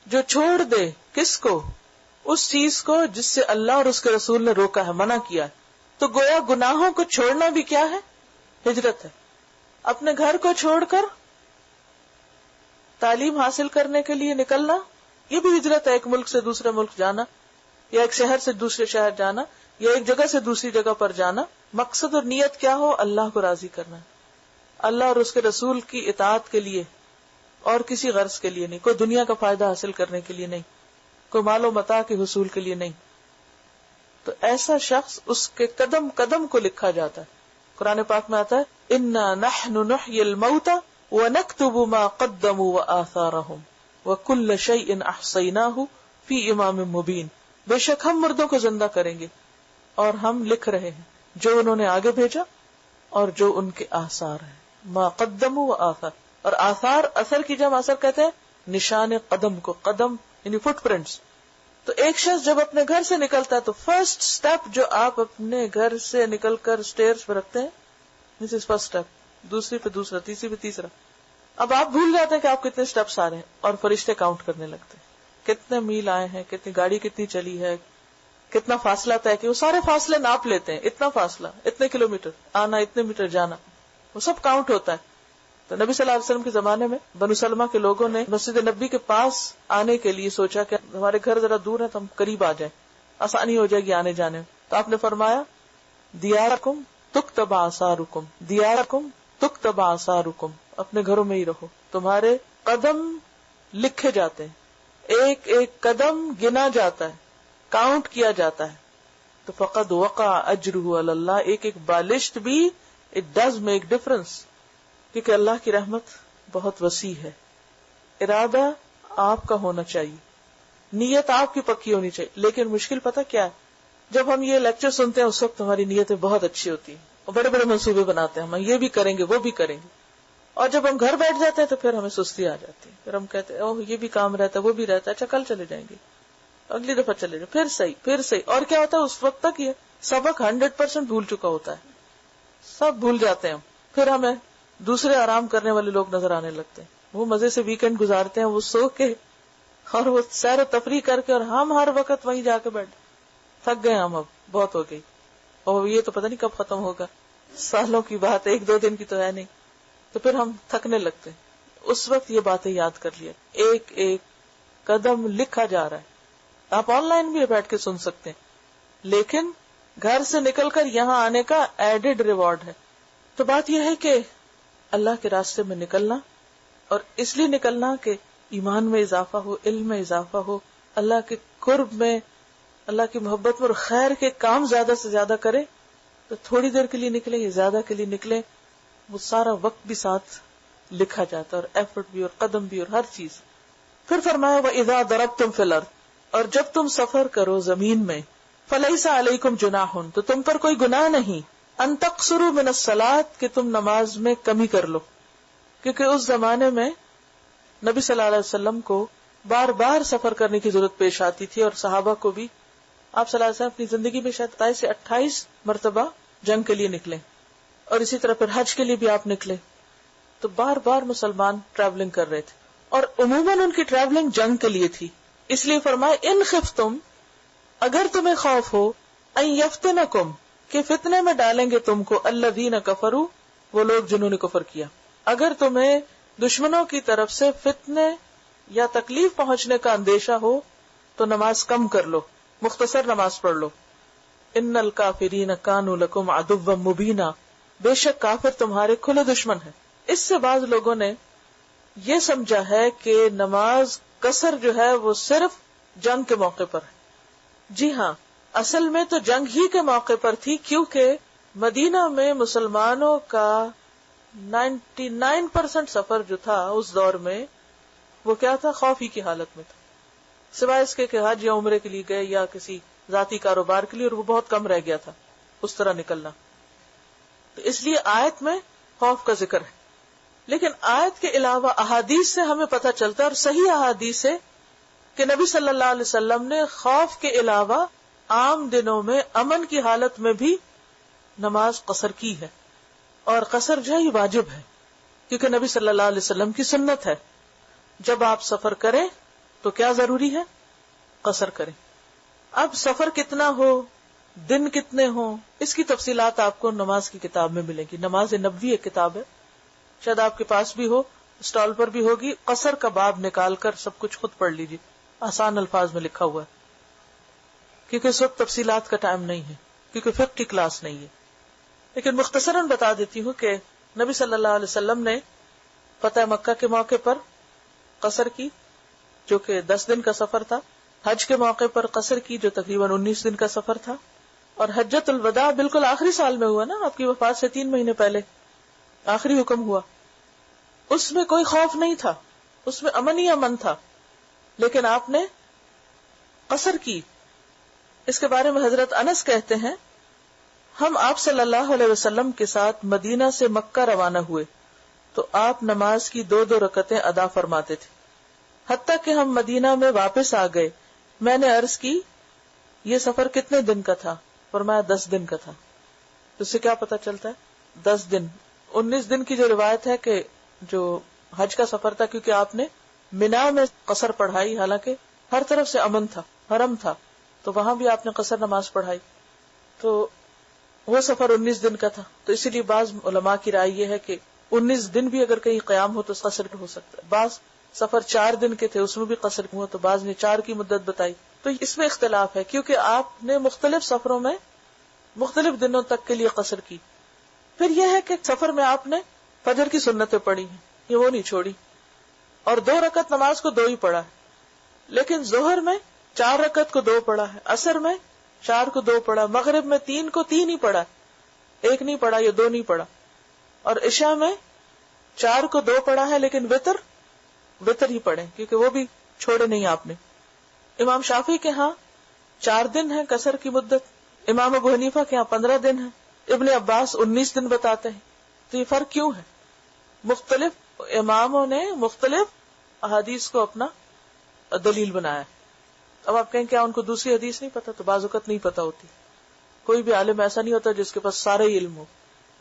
جو چھوڑ دے کس کو؟ اس چیز کو جس سے اللہ اور اس کے رسول نے روکا ہے، منع کیا ہے. تو گویا گناہوں کو چھوڑنا بھی کیا ہے؟ ہجرت ہے. اپنے گھر کو چھوڑ کر تعلیم حاصل کرنے کے لیے نکلنا، یہ بھی ہجرت ہے. ایک ملک سے دوسرے ملک جانا، یا ایک شہر سے دوسرے شہر جانا، یا ایک جگہ سے دوسری جگہ پر جانا. مقصد اور نیت کیا ہو؟ اللہ کو راضی کرنا ہے، اللہ اور اس کے رسول کی اطاعت کے لیے، اور کسی غرض کے لیے نہیں. کوئی دنیا کا فائدہ حاصل کرنے کے لیے نہیں، کوئی مال و متاع کے حصول کے لیے نہیں. تو ایسا شخص اس کے قدم قدم کو لکھا جاتا ہے. قرآن پاک میں آتا ہے انا نحن نحیی الموتى ونکتب ما قدموا وآثارهم وکل شیء احصیناہ فی امام مبین. بے شک ہم مردوں کو زندہ کریں گے اور ہم لکھ رہے ہیں جو انہوں نے آگے بھیجا اور جو ان کے آثار ہیں. ما قدموا وآثار، اور آثار اثر کی جمع اثر کہتے ہیں نشان قدم کو. قدم یعنی فٹ پرنٹس. تو ایک شخص جب اپنے گھر سے نکلتا ہے تو فرسٹ سٹیپ جو آپ اپنے گھر سے نکل کر سٹیئرز پہ رکھتے ہیں، دس از فرسٹ سٹیپ. دوسری پہ دوسرا، تیسری پہ تیسرا. اب آپ بھول جاتے ہیں کہ آپ کتنے سٹیپس آ رہے ہیں، اور فرشتے کاؤنٹ کرنے لگتے ہیں کتنے میل آئے ہیں، کتنی گاڑی کتنی چلی ہے، کتنا فاصلہ طے کیا. وہ سارے فاصلے ناپ لیتے ہیں، اتنا فاصلہ، اتنے کلومیٹر آنا، اتنے میٹر جانا، وہ سب کاؤنٹ ہوتا ہے. تو نبی صلی اللہ علیہ وسلم کے زمانے میں بنو سلمہ کے لوگوں نے مسجد نبی کے پاس آنے کے لیے سوچا کہ ہمارے گھر ذرا دور ہے تو ہم قریب آ جائیں، آسانی ہو جائے گی آنے جانے میں. تو آپ نے فرمایا دیارکم تکتب آثارکم، دیارکم تکتب آثارکم، اپنے گھروں میں ہی رہو، تمہارے قدم لکھے جاتے ہیں، ایک ایک قدم گنا جاتا ہے، کاؤنٹ کیا جاتا ہے. تو فقد وقع اجرہ علی اللہ، ایک ایک بالشت بھی اٹ ڈز میک ڈفرنس، کیونکہ اللہ کی رحمت بہت وسیع ہے. ارادہ آپ کا ہونا چاہیے، نیت آپ کی پکی ہونی چاہیے. لیکن مشکل پتہ کیا ہے، جب ہم یہ لیکچر سنتے ہیں اس وقت ہماری نیتیں بہت اچھی ہوتی ہیں اور بڑے بڑے منصوبے بناتے ہیں، ہم یہ بھی کریں گے وہ بھی کریں گے، اور جب ہم گھر بیٹھ جاتے ہیں تو پھر ہمیں سستی آ جاتی ہے. پھر ہم کہتے ہیں اوہ یہ بھی کام رہتا ہے وہ بھی رہتا ہے، اچھا کل چلے جائیں گے، اگلی دفعہ چلے جائیں، پھر صحیح. اور کیا ہوتا ہے اس وقت تک یہ سبق 100% بھول چکا ہوتا ہے، سب بھول جاتے ہیں. پھر ہمیں دوسرے آرام کرنے والے لوگ نظر آنے لگتے ہیں، وہ مزے سے ویکینڈ گزارتے ہیں، وہ سو کے اور وہ سیر و تفریح کر کے، اور ہم ہر وقت وہیں جا کے بیٹھ تھک گئے، ہم اب بہت ہو گئی، اور یہ تو پتہ نہیں کب ختم ہوگا، سالوں کی بات، ایک دو دن کی تو ہے نہیں. تو پھر ہم تھکنے لگتے ہیں. اس وقت یہ باتیں یاد کر لیا، ایک ایک قدم لکھا جا رہا ہے. آپ آن لائن بھی بیٹھ کے سن سکتے ہیں، لیکن گھر سے نکل کر یہاں آنے کا ایڈڈ ریوارڈ ہے. تو بات یہ ہے کہ اللہ کے راستے میں نکلنا، اور اس لیے نکلنا کہ ایمان میں اضافہ ہو، علم میں اضافہ ہو، اللہ کے قرب میں، اللہ کی محبت میں، اور خیر کے کام زیادہ سے زیادہ کرے. تو تھوڑی دیر کے لیے نکلے یا زیادہ کے لیے نکلے، وہ سارا وقت بھی ساتھ لکھا جاتا ہے، اور ایفرٹ بھی، اور قدم بھی، اور ہر چیز. پھر فرمایا وَإِذَا ضَرَبْتُمْ فِي الْأَرْضِ، اور جب تم سفر کرو زمین میں، فَلَيْسَ عَلَيْكُمْ جُنَاحٌ، تو تم پر کوئی گناہ نہیں، أَن تَقْصُرُوا مِنَ الصَّلَاةِ، کہ تم نماز میں کمی کر لو. کیونکہ اس زمانے میں نبی صلی اللہ علیہ وسلم کو بار بار سفر کرنے کی ضرورت پیش آتی تھی، اور صحابہ کو بھی. آپ صلی اللہ علیہ وسلم اپنی زندگی میں شاید 27 سے 28 مرتبہ جنگ کے لیے نکلے، اور اسی طرح پھر حج کے لیے بھی آپ نکلے. تو بار بار مسلمان ٹریولنگ کر رہے تھے، اور عموماً ان کی ٹریولنگ جنگ کے لیے تھی. اس لیے فرمائے ان خفتم، اگر تمہیں خوف ہو، ان یفتنکم، کہ فتنے میں ڈالیں گے تم کو، الذین کفروا، وہ لوگ جنہوں نے کفر کیا. اگر تمہیں دشمنوں کی طرف سے فتنے یا تکلیف پہنچنے کا اندیشہ ہو تو نماز کم کر لو، مختصر نماز پڑھ لو. ان الکافرین کانوا لکم عدوا مبینا، بے شک کافر تمہارے کھلے دشمن ہیں. اس سے بعض لوگوں نے یہ سمجھا ہے کہ نماز قصر جو ہے وہ صرف جنگ کے موقع پر ہے. جی ہاں، اصل میں تو جنگ ہی کے موقع پر تھی، کیونکہ مدینہ میں مسلمانوں کا 99% سفر جو تھا اس دور میں وہ کیا تھا، خوف ہی کی حالت میں تھا، سوائے اس کے کہ حج یا عمرے کے لیے گئے یا کسی ذاتی کاروبار کے لیے، اور وہ بہت کم رہ گیا تھا اس طرح نکلنا. تو اس لیے آیت میں خوف کا ذکر ہے. لیکن آیت کے علاوہ احادیث سے ہمیں پتہ چلتا ہے، اور صحیح احادیث ہے کہ نبی صلی اللہ علیہ وسلم نے خوف کے علاوہ عام دنوں میں امن کی حالت میں بھی نماز قصر کی ہے. اور قصر جو ہے یہ واجب ہے، کیونکہ نبی صلی اللہ علیہ وسلم کی سنت ہے. جب آپ سفر کریں تو کیا ضروری ہے، قصر کریں. اب سفر کتنا ہو، دن کتنے ہوں، اس کی تفصیلات آپ کو نماز کی کتاب میں ملے گی. نماز نبوی ایک کتاب ہے، شاید آپ کے پاس بھی ہو، اسٹال پر بھی ہوگی. قصر کا باب نکال کر سب کچھ خود پڑھ لیجیے، آسان الفاظ میں لکھا ہوا ہے. کیونکہ اس وقت تفصیلات کا ٹائم نہیں ہے، کیونکہ فقہ کی کلاس نہیں ہے. لیکن مختصراً بتا دیتی ہوں کہ نبی صلی اللہ علیہ وسلم نے فتح مکہ کے موقع پر قصر کی، جو کہ 10 دن کا سفر تھا. حج کے موقع پر قصر کی، جو تقریباً 19 دن کا سفر تھا. اور حجۃ الوداع بالکل آخری سال میں ہوا نا، آپ کی وفات سے 3 مہینے پہلے آخری حکم ہوا. اس میں کوئی خوف نہیں تھا، اس میں امن ہی امن تھا، لیکن آپ نے قصر کی. اس کے بارے میں حضرت انس کہتے ہیں، ہم آپ صلی اللہ علیہ وسلم کے ساتھ مدینہ سے مکہ روانہ ہوئے تو آپ نماز کی 2 رکعتیں ادا فرماتے تھے، حتیٰ کہ ہم مدینہ میں واپس آ گئے. میں نے عرض کی یہ سفر کتنے دن کا تھا؟ فرمایا 10 دن کا تھا. تو اس سے کیا پتہ چلتا ہے؟ 10 دن. 19 دن کی جو روایت ہے کہ جو حج کا سفر تھا، کیونکہ آپ نے مینا میں قصر پڑھائی، حالانکہ ہر طرف سے امن تھا، حرم تھا، تو وہاں بھی آپ نے قصر نماز پڑھائی. تو وہ سفر 19 دن کا تھا. تو اسی لیے بعض علماء کی رائے یہ ہے کہ 19 دن بھی اگر کہیں قیام ہو تو قصر ہو سکتا ہے. بعض سفر 4 دن کے تھے، اس میں بھی قصر ہوا، تو بعض نے 4 کی مدت بتائی. تو اس میں اختلاف ہے، کیونکہ آپ نے مختلف سفروں میں مختلف دنوں تک کے لیے قصر کی. پھر یہ ہے کہ سفر میں آپ نے فجر کی سنتیں پڑھی ہیں، یہ وہ نہیں چھوڑی، اور 2 رکعت نماز کو 2 ہی پڑھا ہے، لیکن ظہر میں 4 رکعت کو 2 پڑھا ہے، عصر میں 4 کو 2 پڑھا، مغرب میں 3 کو 3 ہی پڑھا، 1 نہیں پڑھا یا 2 نہیں پڑھا، اور عشاء میں 4 کو 2 پڑھا ہے، لیکن وتر ہی پڑھے کیونکہ وہ بھی چھوڑے نہیں آپ نے۔ امام شافعی کے ہاں 4 دن ہے قصر کی مدت، امام ابو حنیفہ کے ہاں 15 دن ہے، ابن عباس 19 دن بتاتے ہیں۔ تو یہ فرق کیوں ہے؟ مختلف اماموں نے مختلف احادیث کو اپنا دلیل بنایا۔ اب آپ کہیں کیا ان کو دوسری حدیث نہیں پتا؟ تو بعض اوقات نہیں پتا ہوتی، کوئی بھی عالم ایسا نہیں ہوتا جس کے پاس سارا ہی علم ہو۔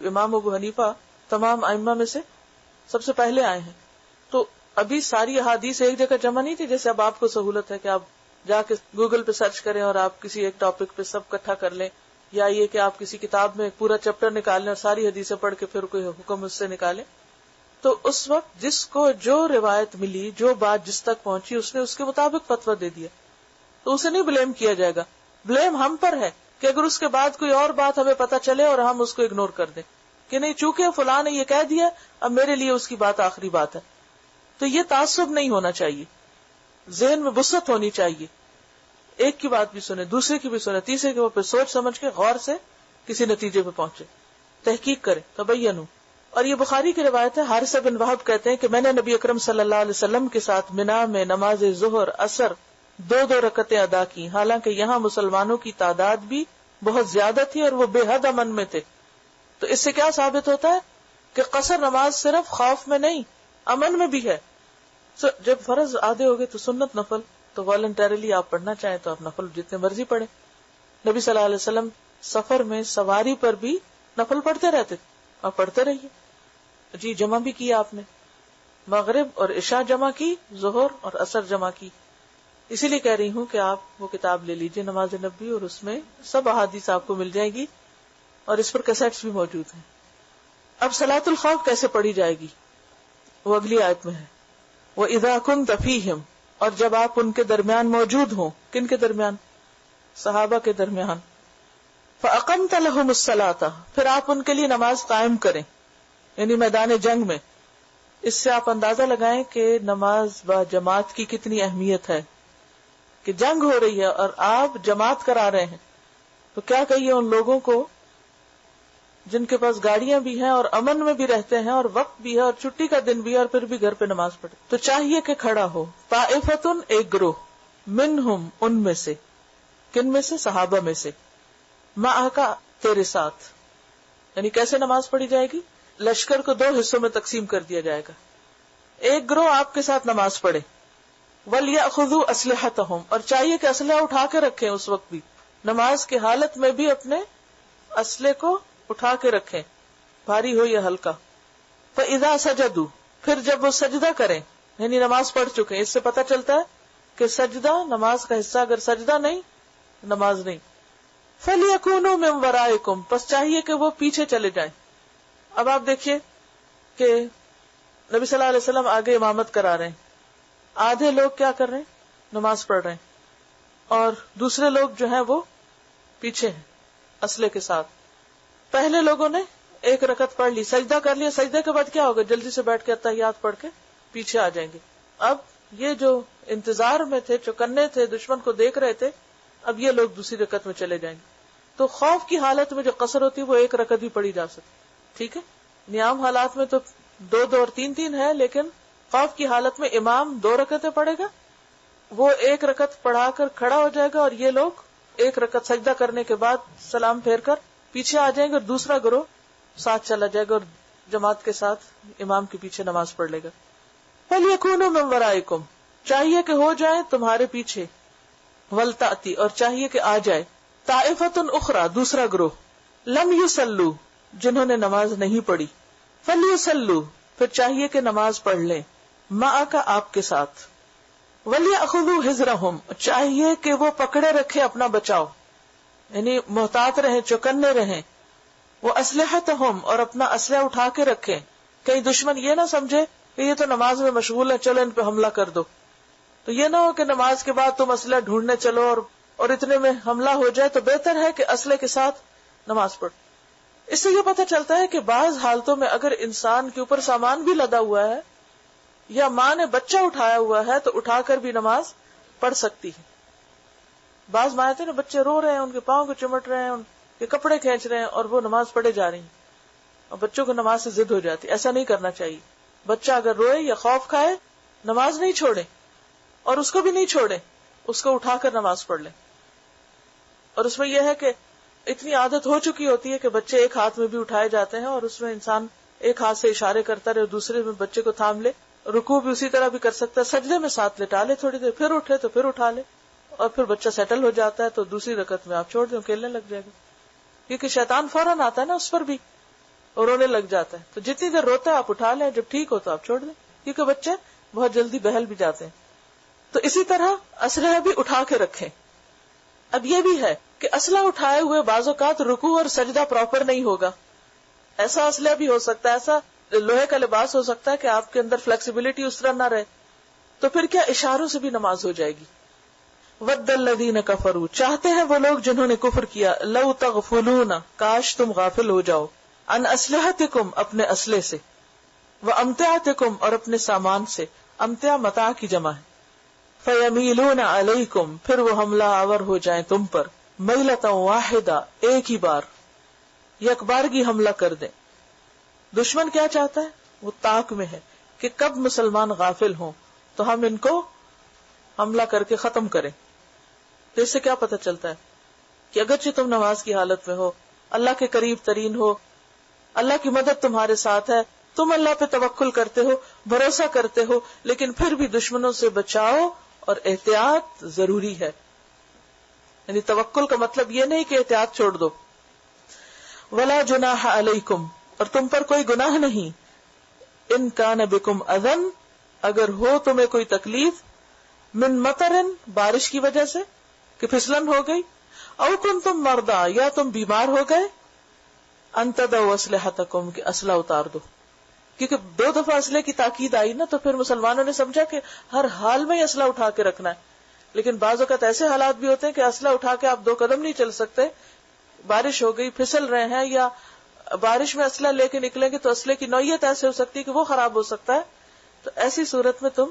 امام ابو حنیفہ تمام ائمہ میں سے سب سے پہلے آئے ہیں، تو ابھی ساری احادیث ایک جگہ جمع نہیں تھی، جیسے اب آپ کو سہولت ہے کہ آپ جا کے گوگل پہ سرچ کریں اور آپ کسی ایک ٹاپک پہ سب اکٹھا کر لیں، یا یہ کہ آپ کسی کتاب میں پورا چیپٹر نکال لیں اور ساری حدیثیں پڑھ کے پھر کوئی حکم اس سے نکالیں۔ تو اس وقت جس کو جو روایت ملی، جو بات جس تک پہنچی، اس نے اس کے مطابق فتویٰ دے دیا، تو اسے نہیں بلیم کیا جائے گا۔ بلیم ہم پر ہے کہ اگر اس کے بعد کوئی اور بات ہمیں پتہ چلے اور ہم اس کو اگنور کر دیں کہ نہیں چونکہ فلاں نے یہ کہہ دیا اب میرے لیے اس کی بات آخری بات ہے۔ تو یہ تعصب نہیں ہونا چاہیے، ذہن میں وسعت ہونی چاہیے، ایک کی بات بھی سنے، دوسرے کی بھی سنے، تیسرے کے اوپر سوچ سمجھ کے غور سے کسی نتیجے پہ پہنچے، تحقیق کرے، تبینو۔ اور یہ بخاری کی روایت ہے، حارثہ بن وہب کہتے ہیں کہ میں نے نبی اکرم صلی اللہ علیہ وسلم کے ساتھ منا میں نماز ظہر اثر 2 رکعتیں ادا کی، حالانکہ یہاں مسلمانوں کی تعداد بھی بہت زیادہ تھی اور وہ بے حد امن میں تھے۔ تو اس سے کیا ثابت ہوتا ہے کہ قصر نماز صرف خوف میں نہیں، امن میں بھی ہے۔ جب فرض آدھے ہو گئے تو سنت نفل تو والنٹریلی آپ پڑھنا چاہیں تو آپ نفل جتنے مرضی پڑھیں۔ نبی صلی اللہ علیہ وسلم سفر میں سواری پر بھی نفل پڑھتے رہتے، آپ پڑھتے رہیے۔ جی جمع بھی کیا آپ نے، مغرب اور عشاء جمع کی، ظہر اور عصر جمع کی۔ اسی لیے کہہ رہی ہوں کہ آپ وہ کتاب لے لیجئے نماز نبی، اور اس میں سب احادیث آپ کو مل جائے گی، اور اس پر کیسٹس بھی موجود ہیں۔ اب صلاۃ الخوف کیسے پڑھی جائے گی وہ اگلی آیت میں ہے۔ وَإِذَا كُنْتَ فِيهِمْ، اور جب آپ ان کے درمیان موجود ہوں، کن کے درمیان؟ صحابہ کے درمیان۔ فَأَقَمْتَ لَهُمُ الصَّلَاةَ، پھر آپ ان کے لیے نماز قائم کریں، یعنی میدان جنگ میں۔ اس سے آپ اندازہ لگائیں کہ نماز با جماعت کی کتنی اہمیت ہے، کہ جنگ ہو رہی ہے اور آپ جماعت کرا رہے ہیں۔ تو کیا کہیے ان لوگوں کو جن کے پاس گاڑیاں بھی ہیں اور امن میں بھی رہتے ہیں اور وقت بھی ہے اور چھٹی کا دن بھی ہے اور پھر بھی گھر پہ نماز پڑھے؟ تو چاہیے کہ کھڑا ہو طائفتن، ایک گروہ، منہم، ان میں سے، کن میں سے؟ صحابہ میں سے، معاکا، تیرے ساتھ۔ یعنی کیسے نماز پڑھی جائے گی؟ لشکر کو 2 حصوں میں تقسیم کر دیا جائے گا، ایک گروہ آپ کے ساتھ نماز پڑھے، وَلْيَأْخُذُوا أَسْلِحَتَهُمْ، اور چاہیے کہ اسلحہ اٹھا کے رکھیں، اس وقت بھی نماز کی حالت میں بھی اپنے اسلحے کو اٹھا کے رکھیں، بھاری ہو یا ہلکا۔ فَإِذَا سَجَدُوا، پھر جب وہ سجدہ کریں، یعنی نماز پڑھ چکے ہیں۔ اس سے پتہ چلتا ہے کہ سجدہ نماز کا حصہ، اگر سجدہ نہیں نماز نہیں۔ فَلْيَكُونُوا مِنْ وَرَائِكُمْ، پس چاہیے کہ وہ پیچھے چلے جائیں۔ اب آپ دیکھیے کہ نبی صلی اللہ علیہ وسلم آگے امامت کرا رہے ہیں، آدھے لوگ کیا کر رہے ہیں؟ نماز پڑھ رہے ہیں، اور دوسرے لوگ جو ہیں وہ پیچھے ہیں اسلحے کے ساتھ۔ پہلے لوگوں نے 1 رکعت پڑھ لی، سجدہ کر لیا، سجدے کے بعد کیا ہوگا؟ جلدی سے بیٹھ کے اتحیات پڑھ کے پیچھے آ جائیں گے۔ اب یہ جو انتظار میں تھے، چوکنے تھے، دشمن کو دیکھ رہے تھے، اب یہ لوگ دوسری رکعت میں چلے جائیں گے۔ تو خوف کی حالت میں جو قصر ہوتی ہے وہ 1 رکعت بھی پڑھی جا سکتی، ٹھیک ہے؟ عام حالات میں تو 2 اور 3 ہے، لیکن خوف کی حالت میں امام 2 رکعتیں پڑھے گا، وہ 1 رکعت پڑھا کر کھڑا ہو جائے گا، اور یہ لوگ 1 رکعت سجدہ کرنے کے بعد سلام پھیر کر پیچھے آ جائیں گے، اور دوسرا گروہ ساتھ چلا جائے گا اور جماعت کے ساتھ امام کے پیچھے نماز پڑھ لے گا۔ فَلْيَكُونُوا مِنْ وَرَائِكُمْ، چاہیے کہ ہو جائیں تمہارے پیچھے، وَلْتَأْتِ، اور چاہیے کہ آ جائے، طَائِفَةٌ أُخْرَى، دوسرا گروہ، لَمْ يُصَلُّوا، جنہوں نے نماز نہیں پڑھی، فَلْيُصَلُّوا، پھر چاہیے کہ نماز پڑھ لیں، مَعَكَ، آپ کے ساتھ، وَلْيَأْخُذُوا حِذْرَهُمْ، چاہیے کہ وہ پکڑے رکھے اپنا بچاؤ، یعنی محتاط رہیں، چوکنے رہیں، وہ اسلحتہم، اور اپنا اسلحہ اٹھا کے رکھیں، کہیں دشمن یہ نہ سمجھے کہ یہ تو نماز میں مشغول ہے، چلو ان پہ حملہ کر دو۔ تو یہ نہ ہو کہ نماز کے بعد تم اسلحہ ڈھونڈنے چلو اور اتنے میں حملہ ہو جائے، تو بہتر ہے کہ اسلحے کے ساتھ نماز پڑھو۔ اس سے یہ پتہ چلتا ہے کہ بعض حالتوں میں اگر انسان کے اوپر سامان بھی لدا ہوا ہے یا ماں نے بچہ اٹھایا ہوا ہے تو اٹھا کر بھی نماز پڑھ سکتی ہے. بعض ماں تھے نا بچے رو رہے ہیں، ان کے پاؤں کو چمٹ رہے ہیں، ان کے کپڑے کھینچ رہے ہیں اور وہ نماز پڑھے جا رہی ہیں اور بچوں کو نماز سے ضد ہو جاتی. ایسا نہیں کرنا چاہیے. بچہ اگر روئے یا خوف کھائے نماز نہیں چھوڑے اور اس کو بھی نہیں چھوڑے، اس کو اٹھا کر نماز پڑھ لیں. اور اس میں یہ ہے کہ اتنی عادت ہو چکی ہوتی ہے کہ بچے ایک ہاتھ میں بھی اٹھائے جاتے ہیں اور اس میں انسان ایک ہاتھ سے اشارے کرتا رہے اور دوسرے میں بچے کو تھام لے. رکوع بھی اسی طرح بھی کر سکتا ہے، سجدے میں ساتھ لٹا لے تھوڑی دیر، پھر اٹھے تو پھر اٹھا لے اور پھر بچہ سیٹل ہو جاتا ہے تو دوسری رکعت میں آپ چھوڑ دیں، کھیلنے لگ جائے گا. کیونکہ شیطان فوراً آتا ہے نا اس پر بھی اور رونے لگ جاتا ہے. تو جتنی دیر روتا ہے آپ اٹھا لیں، جب ٹھیک ہو تو آپ چھوڑ دیں، کیونکہ بچے بہت جلدی بہل بھی جاتے ہیں. تو اسی طرح اسلحہ بھی اٹھا کے رکھیں. اب یہ بھی ہے کہ اسلحہ اٹھائے ہوئے بعض اوقات رکوع اور سجدہ پراپر نہیں ہوگا. ایسا اسلحہ بھی ہو سکتا ہے، ایسا لوہے کا لباس ہو سکتا ہے کہ آپ کے اندر فلیکسیبلٹی اس طرح نہ رہے، تو پھر کیا اشاروں سے بھی نماز ہو جائے گی. وَدَّ الَّذِينَ كَفَرُوا، چاہتے ہیں وہ لوگ جنہوں نے کفر کیا، لَوْ تَغْفُلُونَ، کاش تم غافل ہو جاؤ، عَنْ أَسْلِحَتِكُمْ، اپنے اسلحے سے، وَأَمْتِعَتِكُمْ، اور اپنے سامان سے. امتع متاع کی جمع ہے. فَيَمِيلُونَ عَلَيْكُمْ، پھر وہ حملہ آور ہو جائیں تم پر، مَيْلَةً وَاحِدَةً، ایک ہی بار، یک بارگی حملہ کر دیں. دشمن کیا چاہتا ہے؟ وہ طاق میں ہے کہ کب مسلمان غافل ہوں تو ہم ان کو حملہ کر کے ختم کریں. تو اس سے کیا پتہ چلتا ہے کہ اگرچہ تم نماز کی حالت میں ہو، اللہ کے قریب ترین ہو، اللہ کی مدد تمہارے ساتھ ہے، تم اللہ پہ توکل کرتے ہو، بھروسہ کرتے ہو، لیکن پھر بھی دشمنوں سے بچاؤ اور احتیاط ضروری ہے. یعنی توکل کا مطلب یہ نہیں کہ احتیاط چھوڑ دو. ولا جناح علیکم، اور تم پر کوئی گناہ نہیں، ان کان بکم اذن، اگر ہو تمہیں کوئی تکلیف، من مطرن، بارش کی وجہ سے کہ پھسلن ہو گئی، او کنتم مرضی، یا تم بیمار ہو گئے، ان تدعوا اسلحتکم، کہ اسلحہ اتار دو. کیونکہ 2 دفعہ اسلحے کی تاکید آئی نا، تو پھر مسلمانوں نے سمجھا کہ ہر حال میں اسلحہ اٹھا کے رکھنا ہے. لیکن بعض اوقات ایسے حالات بھی ہوتے ہیں کہ اسلحہ اٹھا کے آپ 2 قدم نہیں چل سکتے، بارش ہو گئی، پھسل رہے ہیں، یا بارش میں اسلحہ لے کے نکلیں گے تو اسلحے کی نوعیت ایسے ہو سکتی ہے کہ وہ خراب ہو سکتا ہے. تو ایسی صورت میں تم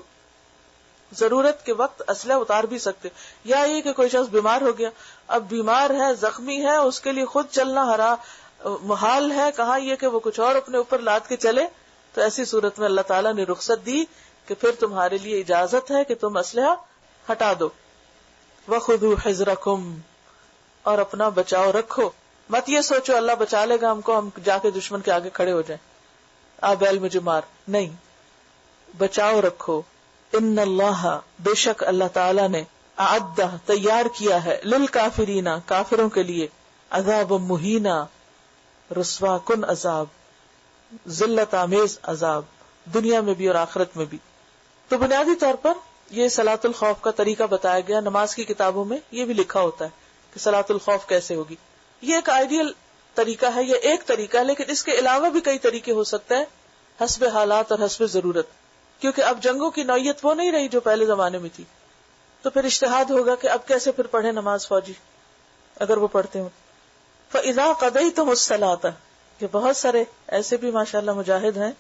ضرورت کے وقت اسلحہ اتار بھی سکتے. یا یہ کہ کوئی شخص بیمار ہو گیا، اب بیمار ہے، زخمی ہے، اس کے لیے خود چلنا محال ہے، کہاں یہ کہ وہ کچھ اور اپنے اوپر لاد کے چلے. تو ایسی صورت میں اللہ تعالیٰ نے رخصت دی کہ پھر تمہارے لیے اجازت ہے کہ تم اسلحہ ہٹا دو. وَخُذُوا حِذْرَكُمْ، اور اپنا بچاؤ رکھو. مت یہ سوچو اللہ بچا لے گا ہم کو، ہم جا کے دشمن کے آگے کھڑے ہو جائیں، آ بیل مجھے مار. نہیں، بچاؤ رکھو. ان اللہ، بے شک اللہ تعالی نے، اعد، تیار کیا ہے، للکافرین، کافروں کے لیے، عذاب مہینا، رسوا کن عذاب، ذلت آمیز عذاب، دنیا میں بھی اور آخرت میں بھی. تو بنیادی طور پر یہ صلاۃ الخوف کا طریقہ بتایا گیا. نماز کی کتابوں میں یہ بھی لکھا ہوتا ہے کہ صلاۃ الخوف کیسے ہوگی. یہ ایک آئیڈیل طریقہ ہے، یہ ایک طریقہ ہے، لیکن اس کے علاوہ بھی کئی طریقے ہو سکتے ہیں حسب حالات اور حسب ضرورت. کیونکہ اب جنگوں کی نوعیت وہ نہیں رہی جو پہلے زمانے میں تھی. تو پھر اجتہاد ہوگا کہ اب کیسے پھر پڑھیں نماز فوجی اگر وہ پڑھتے ہوں. فَإِذَا قَضَيْتُمُ الصَّلَاةَ، کہ بہت سارے ایسے بھی ماشاءاللہ مجاہد ہیں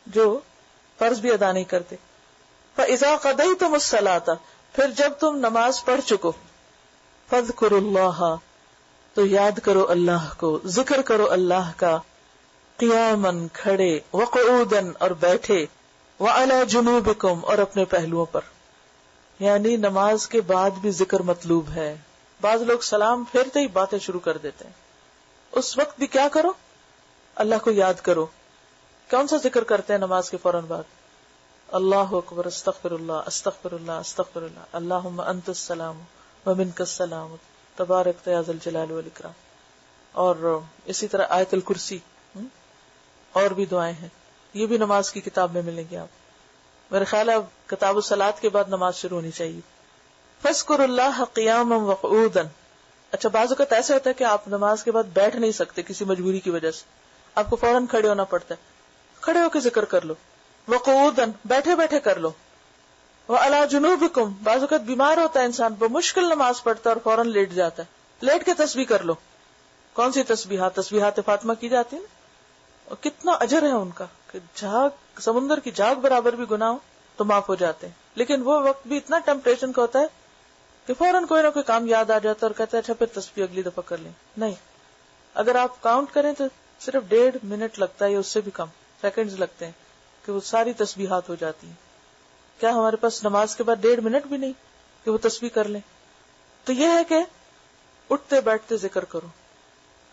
جو فرض بھی ادا نہیں کرتے. فَإِذَا قَضَيْتُمُ الصَّلَاةَ، پھر جب تم نماز پڑھ چکو، فَاذْكُرُوا اللَّهَ، تو یاد کرو اللہ کو، ذکر کرو اللہ کا، قیاماً، کھڑے، وقعوداً، اور بیٹھے، وعلی جنوبکم، اور اپنے پہلوؤں پر. یعنی نماز کے بعد بھی ذکر مطلوب ہے. بعض لوگ سلام پھیرتے ہی باتیں شروع کر دیتے ہیں، اس وقت بھی کیا کرو؟ اللہ کو یاد کرو. کون سا ذکر کرتے ہیں نماز کے فوراً بعد؟ اللہ اکبر، استغفر اللہ، استغفر اللہ، استغفر اللہ، اللہم انت السلام ومنک السلام تبارک یا ذی الجلال والاکرام. اور اسی طرح آیت الکرسی، اور بھی دعائیں ہیں، یہ بھی نماز کی کتاب میں ملیں گی. آپ میرے خیال ہے اب کتاب الصلاۃ کے بعد نماز شروع ہونی چاہیے. فاذکروا اللہ قیاما وقعودا. اچھا بعض اوقات ایسے ہوتا ہے کہ آپ نماز کے بعد بیٹھ نہیں سکتے کسی مجبوری کی وجہ سے، آپ کو فوراً کھڑے ہونا پڑتا ہے، کھڑے ہو کے ذکر کر لو. وقعودا، بیٹھے بیٹھے کر لو. وعلی جنوبکم، بعض اوقات بیمار ہوتا ہے انسان، بمشکل نماز پڑھتا ہے اور فوراً لیٹ جاتا ہے، لیٹ کے تسبیح کر لو. کون سی تسبیحات؟ تسبیحات فاطمہ کی جاتی ہیں، اور کتنا اجر ہے ان کا کہ جھاگ سمندر کی جھاگ برابر بھی گناہ ہو تو معاف ہو جاتے ہیں. لیکن وہ وقت بھی اتنا ٹیمپٹیشن کا ہوتا ہے کہ فوراً کوئی نہ کوئی کام یاد آ جاتا ہے اور کہتے ہیں اچھا پھر تسبیح اگلی دفعہ کر لیں. نہیں، اگر آپ کاؤنٹ کریں تو صرف 1.5 منٹ لگتا ہے یا اس سے بھی کم سیکنڈز لگتے ہیں کہ وہ ساری تسبیحات ہو جاتی ہیں. کیا ہمارے پاس نماز کے بعد 1.5 منٹ بھی نہیں کہ وہ تسبیح کر لیں؟ تو یہ ہے کہ اٹھتے بیٹھتے ذکر کرو.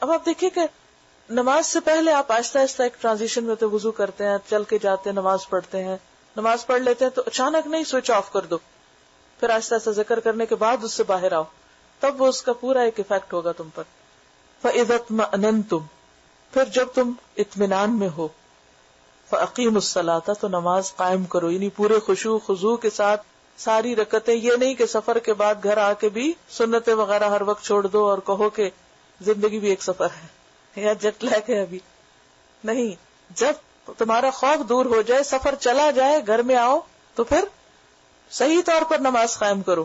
اب آپ دیکھیے کہ نماز سے پہلے آپ آہستہ آہستہ ایک ٹرانزیشن میں ہوتے، وضو کرتے ہیں، چل کے جاتے ہیں، نماز پڑھتے ہیں، نماز پڑھ لیتے ہیں تو اچانک نہیں سوئچ آف کر دو، پھر آہستہ آہستہ ذکر کرنے کے بعد اس سے باہر آؤ، تب وہ اس کا پورا ایک ایفیکٹ ہوگا تم پر. فَإِذَا اطْمَأْنَنْتُمْ، پھر جب تم اطمینان میں ہو، فَأَقِيمُوا الصَّلَاةَ، تو نماز قائم کرو، یعنی پورے خشوع خضوع کے ساتھ ساری رکعتیں. یہ نہیں کہ سفر کے بعد گھر آ کے بھی سنتیں وغیرہ ہر وقت چھوڑ دو اور کہو کہ زندگی بھی ایک سفر ہے یا جٹ لیگ ہے. ابھی نہیں، جب تمہارا خوف دور ہو جائے، سفر چلا جائے، گھر میں آؤ تو پھر صحیح طور پر نماز قائم کرو.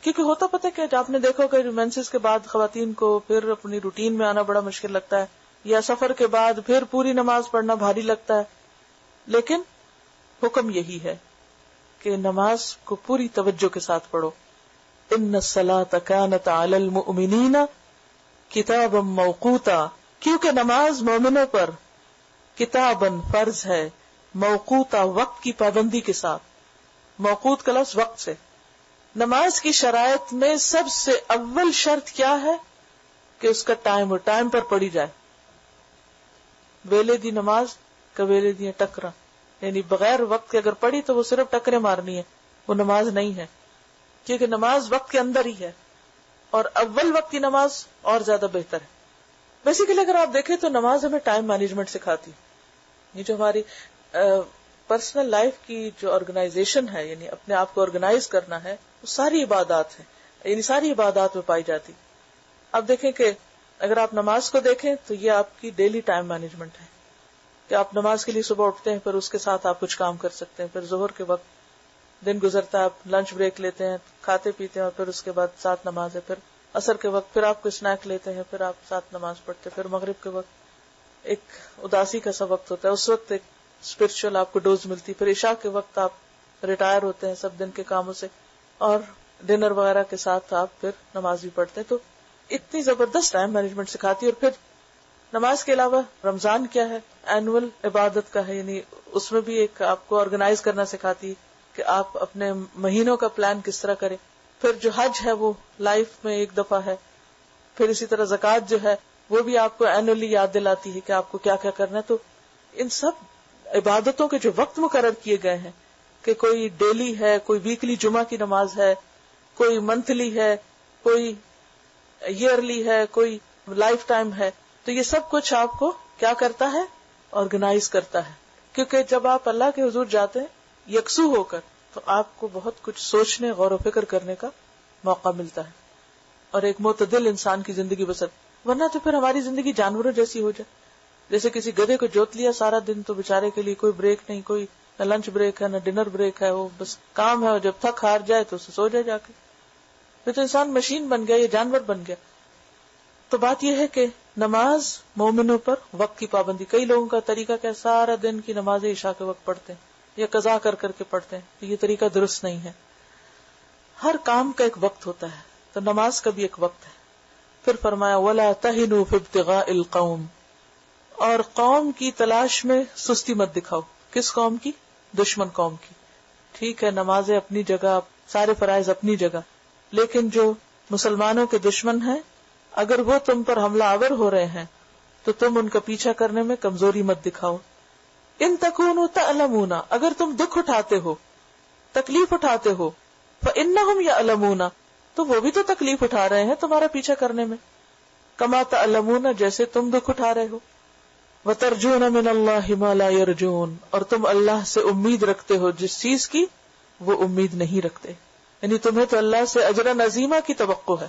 کیونکہ ہوتا پتہ کہ آپ نے دیکھو کہ مینسز کے بعد خواتین کو پھر اپنی روٹین میں آنا بڑا مشکل لگتا ہے، یا سفر کے بعد پھر پوری نماز پڑھنا بھاری لگتا ہے. لیکن حکم یہی ہے کہ نماز کو پوری توجہ کے ساتھ پڑھو. ان الصلاۃ کانت علی المؤمنین کتابا موقوتا، کیونکہ نماز مومنوں پر کتاباً فرض ہے، موقوتا وقت کی پابندی کے ساتھ. موقوت کا لفظ وقت سے. نماز کی شرائط میں سب سے اول شرط کیا ہے کہ اس کا ٹائم ہو، ٹائم پر پڑھی جائے. ویلے دی نماز کا ویلے دی ٹکرا، یعنی بغیر وقت کے اگر پڑھی تو وہ صرف ٹکرے مارنی ہے، وہ نماز نہیں ہے. کیونکہ نماز وقت کے اندر ہی ہے، اور اول وقت کی نماز اور زیادہ بہتر ہے. بیسیکلی اگر آپ دیکھیں تو نماز ہمیں ٹائم مینجمنٹ سکھاتی. یہ جو ہماری پرسنل لائف کی جو آرگنائزیشن ہے، یعنی اپنے آپ کو آرگنائز کرنا ہے، وہ ساری عبادات ہیں، یعنی ساری عبادات میں پائی جاتی. اب دیکھیں کہ اگر آپ نماز کو دیکھیں تو یہ آپ کی ڈیلی ٹائم مینجمنٹ ہے کہ آپ نماز کے لیے صبح اٹھتے ہیں، پھر اس کے ساتھ آپ کچھ کام کر سکتے ہیں، پھر ظہر کے وقت دن گزرتا ہے، آپ لنچ بریک لیتے ہیں، کھاتے پیتے ہیں، اور پھر اس کے بعد ساتھ نماز ہے، پھر عصر کے وقت پھر آپ کو اسنیک لیتے ہیں، پھر آپ ساتھ نماز پڑھتے ہیں، پھر مغرب کے وقت ایک اداسی کا سا وقت ہوتا ہے، اس وقت ایک اسپرچل آپ کو ڈوز ملتی، پھر عشاء کے وقت آپ ریٹائر ہوتے ہیں سب دن کے کاموں سے، اور ڈنر وغیرہ کے ساتھ آپ پھر نماز بھی پڑھتے ہیں. تو اتنی زبردست ٹائم مینجمنٹ سکھاتی ہے. اور پھر نماز کے علاوہ رمضان کیا ہے؟ اینول عبادت کا ہے، یعنی اس میں بھی ایک آپ کو آرگنائز کرنا سکھاتی کہ آپ اپنے مہینوں کا پلان کس طرح کریں. پھر جو حج ہے وہ لائف میں ایک دفعہ ہے. پھر اسی طرح زکوٰۃ جو ہے وہ بھی آپ کو اینولی یاد دلاتی ہے کہ آپ کو کیا کیا کرنا ہے. تو ان سب عبادتوں کے جو وقت مقرر کیے گئے ہیں کہ کوئی ڈیلی ہے، کوئی ویکلی جمعہ کی نماز ہے، کوئی منتھلی ہے، کوئی ایئرلی ہے، کوئی لائف ٹائم ہے، تو یہ سب کچھ آپ کو کیا کرتا ہے؟ آرگنائز کرتا ہے. کیونکہ جب آپ اللہ کے حضور جاتے ہیں یکسو ہو کر تو آپ کو بہت کچھ سوچنے، غور و فکر کرنے کا موقع ملتا ہے، اور ایک معتدل انسان کی زندگی بسر. ورنہ تو پھر ہماری زندگی جانوروں جیسی ہو جائے. جیسے کسی گدھے کو جوت لیا سارا دن تو بیچارے کے لیے کوئی بریک نہیں، کوئی نہ لنچ بریک ہے نہ ڈنر بریک ہے، وہ بس کام ہے، اور جب تھک ہار جائے تو اسے سو جائے جا کے. پھر تو انسان مشین بن گیا یا جانور بن گیا. تو بات یہ ہے کہ نماز مومنوں پر وقت کی پابندی. کئی لوگوں کا طریقہ کیا، سارا دن کی نماز عشاء کے وقت پڑھتے ہیں یا قضا کر کر کے پڑھتے ہیں. یہ طریقہ درست نہیں ہے. ہر کام کا ایک وقت ہوتا ہے، تو نماز کا بھی ایک وقت ہے. پھر فرمایا وَلَا تَهِنُوا فِي ابْتِغَاءِ الْقَوْمِ، اور قوم کی تلاش میں سستی مت دکھاؤ. کس قوم کی؟ دشمن قوم کی. ٹھیک ہے، نمازیں اپنی جگہ، سارے فرائض اپنی جگہ، لیکن جو مسلمانوں کے دشمن ہیں اگر وہ تم پر حملہ آور ہو رہے ہیں تو تم ان کا پیچھا کرنے میں کمزوری مت دکھاؤ. ان تکونوا تعلمون، اگر تم دکھ اٹھاتے ہو، تکلیف اٹھاتے ہو، فانہم یعلمون، تو وہ بھی تو تکلیف اٹھا رہے ہیں تمہارا پیچھا کرنے میں. کما تعلمون، جیسے تم دکھ اٹھا رہے ہو. وترجون من اللہ ما لا یرجون، اور تم اللہ سے امید رکھتے ہو جس چیز کی وہ امید نہیں رکھتے. یعنی تمہیں تو اللہ سے اجر عظیمہ کی توقع ہے،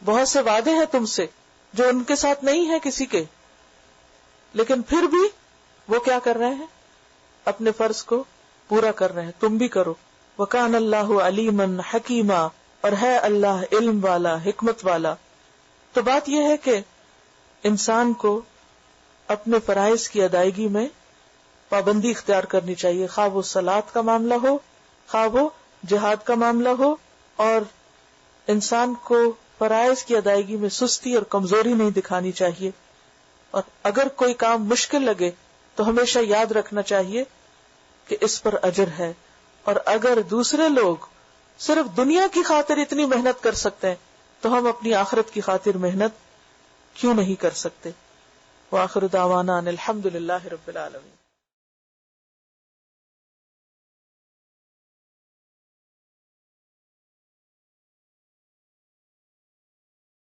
بہت سے وعدے ہیں تم سے جو ان کے ساتھ نہیں ہے کسی کے، لیکن پھر بھی وہ کیا کر رہے ہیں؟ اپنے فرض کو پورا کر رہے ہیں. تم بھی کرو. وَكَانَ اللَّهُ عَلِيمًا حَكِيمًا، اور ہے اللہ علم والا، حکمت والا. تو بات یہ ہے کہ انسان کو اپنے فرائض کی ادائیگی میں پابندی اختیار کرنی چاہیے، خواہ وہ صلاۃ کا معاملہ ہو، خواہ وہ جہاد کا معاملہ ہو، اور انسان کو فرائض کی ادائیگی میں سستی اور کمزوری نہیں دکھانی چاہیے. اور اگر کوئی کام مشکل لگے تو ہمیشہ یاد رکھنا چاہیے کہ اس پر اجر ہے، اور اگر دوسرے لوگ صرف دنیا کی خاطر اتنی محنت کر سکتے ہیں تو ہم اپنی آخرت کی خاطر محنت کیوں نہیں کر سکتے. وآخر دعوانا ان الحمد للہ رب العالمین.